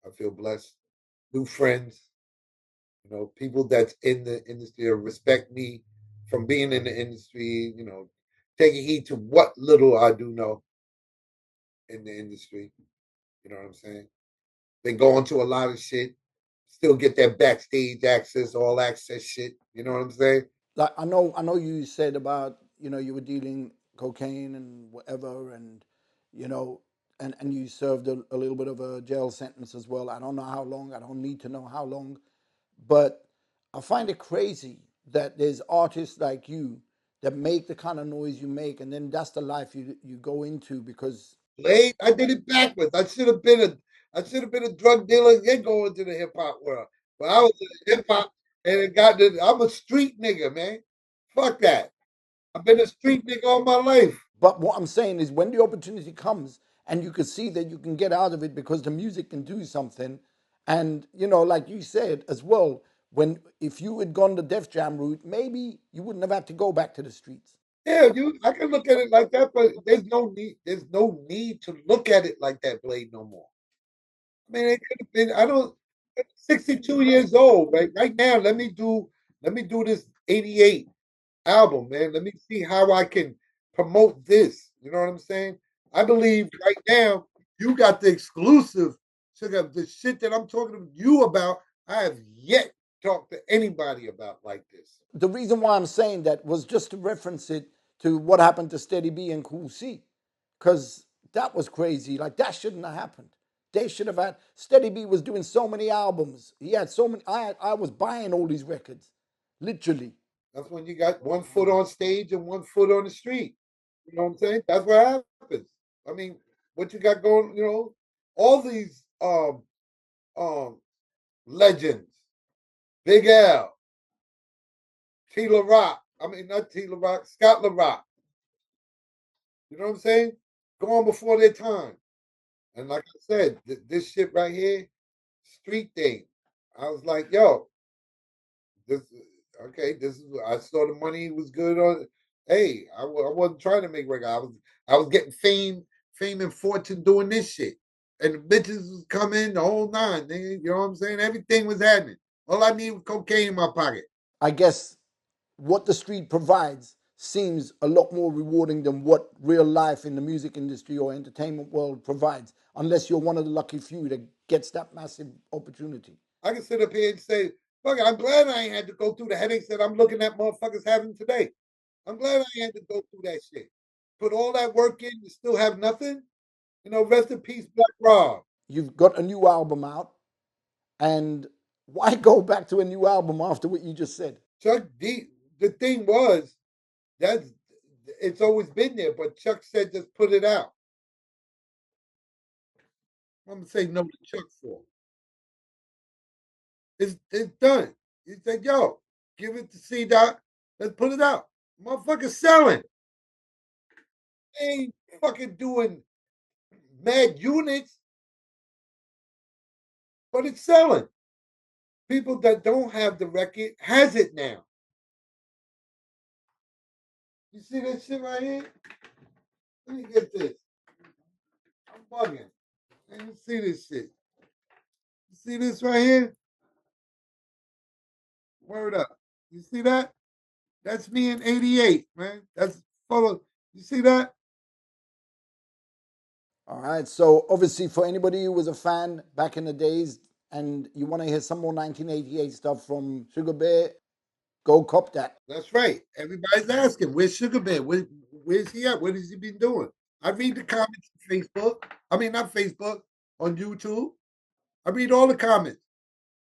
I feel blessed. New friends, people that's in the industry or respect me from being in the industry, taking heed to what little I do know in the industry. You know what I'm saying? They go into a lot of shit, still get that backstage access, all access shit. You know what I'm saying? Like I know you said about, you were dealing cocaine and whatever, and you know and you served a little bit of a jail sentence as well. I don't know how long. I don't need to know how long, but I find it crazy that there's artists like you that make the kind of noise you make, and then that's the life you go into because Late, I did it backwards. I should have been a drug dealer and go into the hip hop world. But I was in hip hop and I'm a street nigga, man. Fuck that. I've been a street nigga all my life. But what I'm saying is, when the opportunity comes and you can see that you can get out of it because the music can do something, and like you said as well, when if you had gone the Def Jam route, maybe you wouldn't have had to go back to the streets. Yeah, I can look at it like that, but there's no need to look at it like that, Blade, no more. I mean, it could have been. I don't. 62 years old, right? Right now, let me do this 88 album, man. Let me see how I can promote this. You know what I'm saying? I believe right now you got the exclusive. So the shit that I'm talking to you about, I have yet talked to anybody about like this. The reason why I'm saying that was just to reference it to what happened to Steady B and Cool C, because that was crazy. Like that shouldn't have happened. They should have had. Steady B was doing so many albums. He had so many. I was buying all these records, literally. That's when you got one foot on stage and one foot on the street. You know what I'm saying? That's what happens. I mean, what you got going, all these um legends, Big L, T La Rock. I mean, not T La Rock, Scott La Rock. You know what I'm saying? Going before their time. And like I said, this shit right here, street thing. I was like, yo, this okay. This is I saw the money was good on. Hey, I wasn't trying to make record. I was getting fame and fortune doing this shit, and the bitches was coming the whole nine. Nigga, you know what I'm saying? Everything was happening. All I need was cocaine in my pocket. I guess what the street provides seems a lot more rewarding than what real life in the music industry or entertainment world provides, unless you're one of the lucky few that gets that massive opportunity. I can sit up here and say, fuck it, I'm glad I ain't had to go through the headaches that I'm looking at motherfuckers having today. I'm glad I ain't had to go through that shit. Put all that work in and still have nothing. Rest in peace, Black Rob. You've got a new album out, and why go back to a new album after what you just said? Chuck D. The thing was that's it's always been there, but Chuck said just put it out. I'm gonna say no to Chuck for it's done. He said, "Yo, give it to C Dot. Let's put it out." Motherfucker's selling. They ain't fucking doing mad units, but it's selling. People that don't have the record has it now. You see that shit right here? Let me get this. I'm bugging. Let me see this shit. You see this right here? Word up. You see that? That's me in 88, man. That's full of, you see that? All right. So obviously, for anybody who was a fan back in the days, and you want to hear some more 1988 stuff from Sugar Bear, go cop that. That's right. Everybody's asking, where's Sugar Bear? Where's he at? What has he been doing? I read the comments on Facebook. I mean, not Facebook, on YouTube. I read all the comments.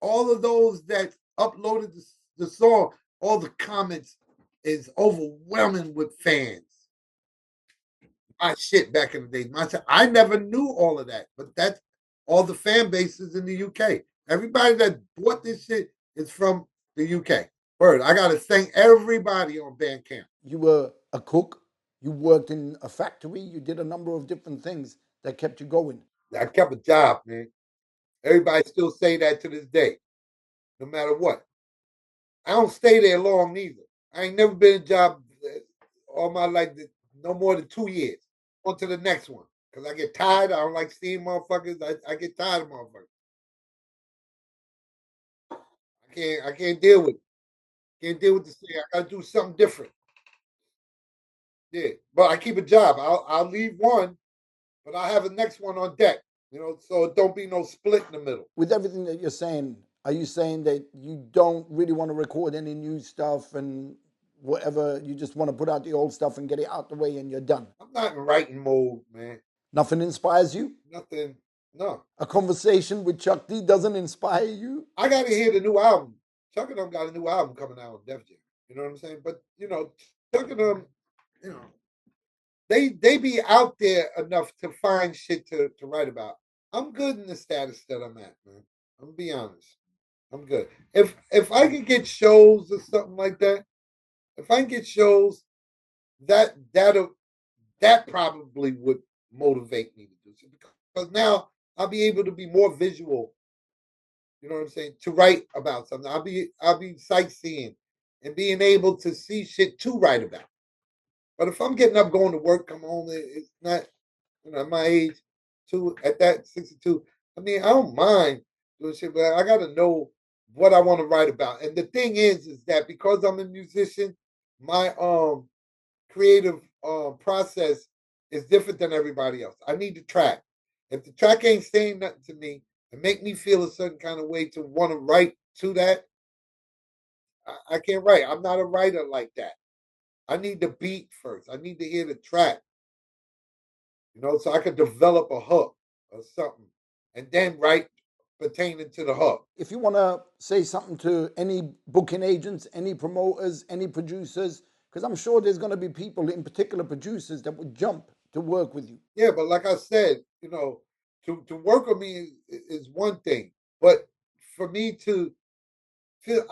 All of those that uploaded the song, all the comments is overwhelming with fans. My shit back in the day. I never knew all of that, but that's all the fan bases in the UK. Everybody that bought this shit is from the UK. Word, I gotta thank everybody on Bandcamp. You were a cook, you worked in a factory, you did a number of different things that kept you going. I kept a job, man. Everybody still say that to this day, no matter what. I don't stay there long neither. I ain't never been a job all my life, no more than 2 years. On to the next one. Because I get tired. I don't like seeing motherfuckers. I get tired of motherfuckers. I can't deal with it. Can't deal with the thing. I gotta do something different. Yeah. But I keep a job. I'll leave one, but I'll have the next one on deck. So it don't be no split in the middle. With everything that you're saying, are you saying that you don't really want to record any new stuff and whatever, you just want to put out the old stuff and get it out the way and you're done? I'm not in writing mode, man. Nothing inspires you? Nothing. No. A conversation with Chuck D doesn't inspire you? I gotta hear the new album. Chuck and them got a new album coming out on Def Jam. You know what I'm saying? But Chuck and them, they be out there enough to find shit to write about. I'm good in the status that I'm at, man. I'm gonna be honest. I'm good. If I could get shows or something like that, if I can get shows, that probably would motivate me to do something. Because now I'll be able to be more visual. You know what I'm saying? To write about something. I'll be sightseeing and being able to see shit to write about. But if I'm getting up, going to work, come home, it's not, at my age, at that 62. I mean, I don't mind doing shit, but I got to know what I want to write about. And the thing is that because I'm a musician, my creative process is different than everybody else. I need the track. If the track ain't saying nothing to me and make me feel a certain kind of way to want to write to that, I can't write. I'm not a writer like that. I need the beat first. I need to hear the track, so I could develop a hook or something, and then write pertaining to the hook. If you want to say something to any booking agents, any promoters, any producers, because I'm sure there's going to be people, in particular producers, that would jump to work with you. Yeah, but like I said, to work with me is one thing, but for me to feel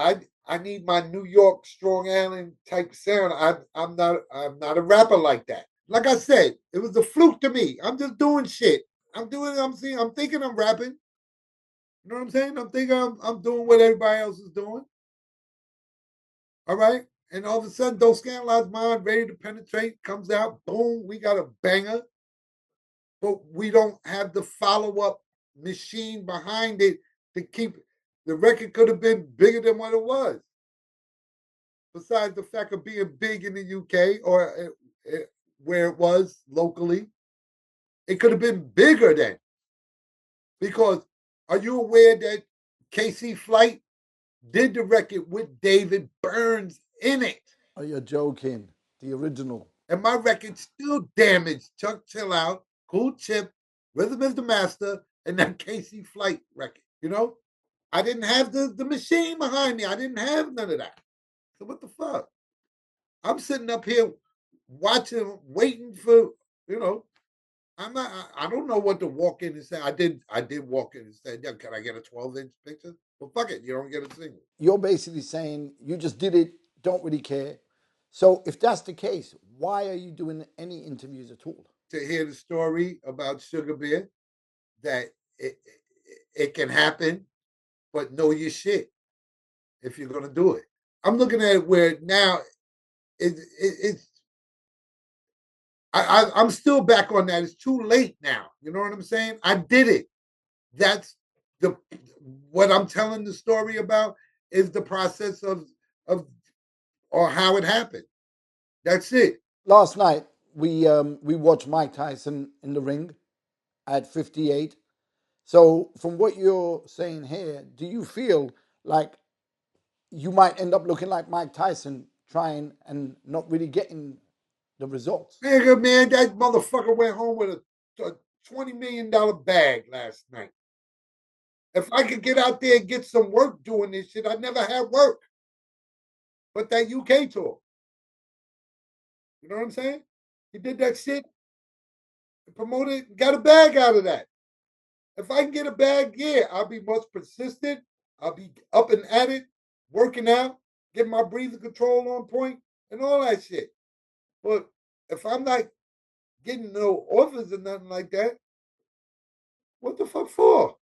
I need my New York Strong Island type sound. I'm not a rapper like that. Like I said, it was a fluke to me. I'm just doing shit. I'm thinking I'm rapping. You know what I'm saying? I'm thinking I'm doing what everybody else is doing. All right. And all of a sudden, Don't Scandalize Mine, Ready to Penetrate comes out. Boom, we got a banger. But we don't have the follow up machine behind it to keep the record could have been bigger than what it was. Besides the fact of being big in the UK or where it was locally, it could have been bigger then. Because are you aware that KC Flight did the record with David Burns in it? Oh, you're joking. The original. And my record still damaged Chuck Chill Out, Cool Chip, Rhythm is the Master, and that KC Flight record. I didn't have the machine behind me. I didn't have none of that. So what the fuck? I'm sitting up here watching, waiting for, I'm not. I don't know what to walk in and say. I did walk in and say, yeah, can I get a 12-inch picture? Well, fuck it. You don't get a single. You're basically saying you just did it, don't really care. So if that's the case, why are you doing any interviews at all? To hear the story about Sugar Bear, that it can happen, but know your shit if you're gonna do it. I'm looking at it where now it's I'm still back on that. It's too late now. You know what I'm saying? I did it. That's what I'm telling the story about is the process of or how it happened. That's it. Last night we watched Mike Tyson in the ring at 58. So from what you're saying here, do you feel like you might end up looking like Mike Tyson, trying and not really getting the results? Nigga, man, that motherfucker went home with a $20 million bag last night. If I could get out there and get some work doing this shit, I never had work. But that UK tour. You know what I'm saying? He did that shit, promoted, got a bag out of that. If I can get a bag, yeah, I'll be much persistent. I'll be up and at it, working out, getting my breathing control on point, and all that shit. But if I'm not getting no offers or nothing like that, what the fuck for?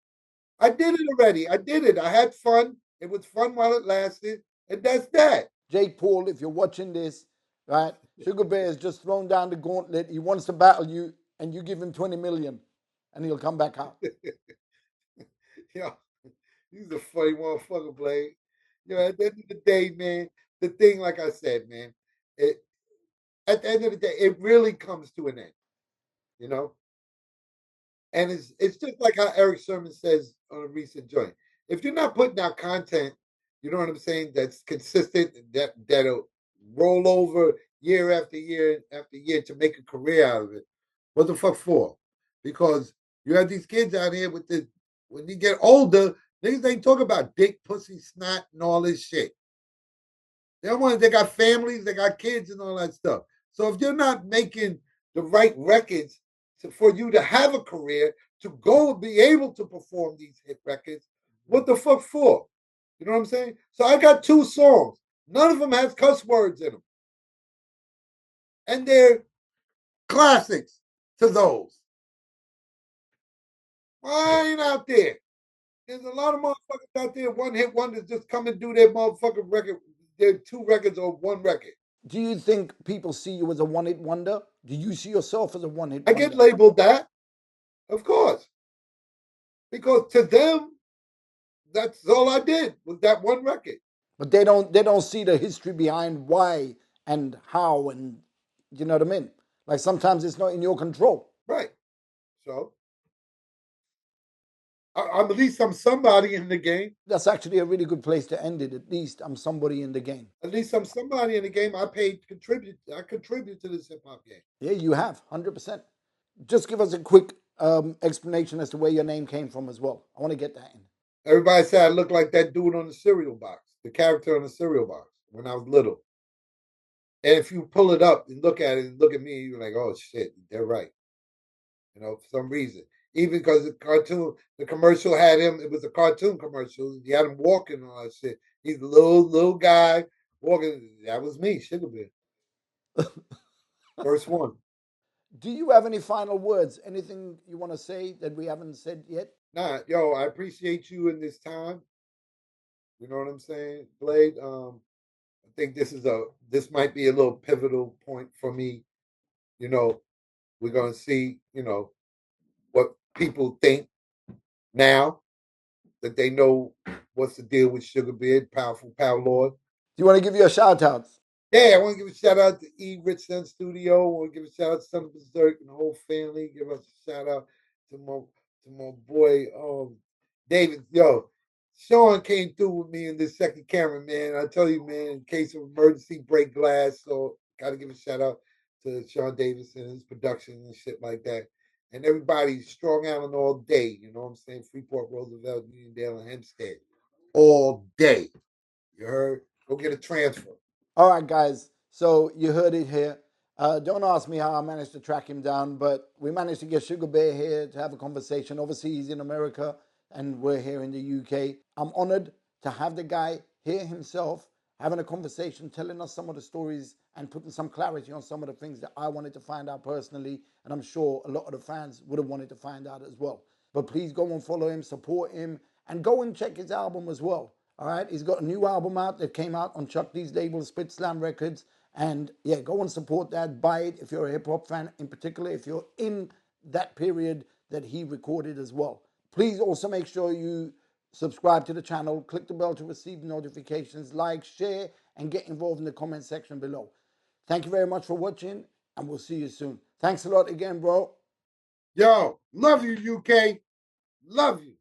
I did it already. I did it. I had fun. It was fun while it lasted, and that's that. Jake Paul, if you're watching this, right, Sugar Bear has just thrown down the gauntlet. He wants to battle you, and you give him 20 million, and he'll come back out. Yo, he's a funny motherfucker, Blade. At the end of the day, man, the thing, like I said, man, at the end of the day, it really comes to an end, you know? And it's just like how Eric Sermon says on a recent joint. If you're not putting out content, you know what I'm saying, that's consistent, that'll roll over year after year after year to make a career out of it, what the fuck for? Because you have these kids out here with this, when you get older, niggas ain't talk about dick, pussy, snot, and all this shit. They got families, they got kids and all that stuff. So if you're not making the right records for you to have a career, to go be able to perform these hit records, what the fuck for? You know what I'm saying? So I got 2 songs. None of them has cuss words in them. And they're classics to those. Why ain't out there? There's a lot of motherfuckers out there, one hit wonders, just come and do their motherfucking record, their 2 records or 1 record. Do you think people see you as a one-hit wonder? Do you see yourself as a one-hit I wonder? get labeled that, of course. Because to them, that's all I did was that 1 record. But they don't see the history behind why and how, and you know what I mean? Like sometimes it's not in your control. Right. So at least I'm somebody in the game. That's actually a really good place to end it. At least I'm somebody in the game. At least I'm somebody in the game. I contribute to this hip hop game. Yeah, you have 100%. Just give us a quick explanation as to where your name came from as well. I want to get that in. Everybody said I look like that dude on the cereal box, the character on the cereal box when I was little. And if you pull it up and look at it and look at me, you're like, oh shit, they're right. You know, for some reason. Even because the commercial had him, it was a cartoon commercial. He had him walking and all that shit. He's a little guy walking. That was me, Sugar Bear. First one. Do you have any final words? Anything you want to say that we haven't said yet? Nah, yo, I appreciate you in this time. You know what I'm saying, Blade? I think this might be a little pivotal point for me. You know, we're gonna see, what people think now that they know what's the deal with Sugar Beard, Powerful Powerlord. Do you want to give you a shout out? Yeah, I want to give a shout out to E93 Studio. I want to give a shout out to Son of Berserk and the whole family. Give us a shout out to my boy David. Yo, Sean came through with me in this second camera, man. I tell you, man, in case of emergency, break glass. So gotta give a shout out to Sean Davis and his production and shit like that. And everybody, Strong Island all day. You know what I'm saying? Freeport, Roosevelt, Uniondale, and Hempstead. All day. You heard? Go get a transfer. All right, guys. So you heard it here. Don't ask me how I managed to track him down, but we managed to get Sugar Bear here to have a conversation. Obviously, he's in America and we're here in the UK. I'm honored to have the guy here himself having a conversation, telling us some of the stories and putting some clarity on some of the things that I wanted to find out personally. And I'm sure a lot of the fans would have wanted to find out as well. But please go and follow him, support him, and go and check his album as well. All right, he's got a new album out that came out on Chuck D's label, SpitSLAM Records. And yeah, go and support that. Buy it if you're a hip hop fan, in particular, if you're in that period that he recorded as well. Please also make sure you subscribe to the channel, click the bell to receive notifications, like, share, and get involved in the comment section below. Thank you very much for watching, and we'll see you soon. Thanks a lot again, bro. Yo, love you, UK. Love you.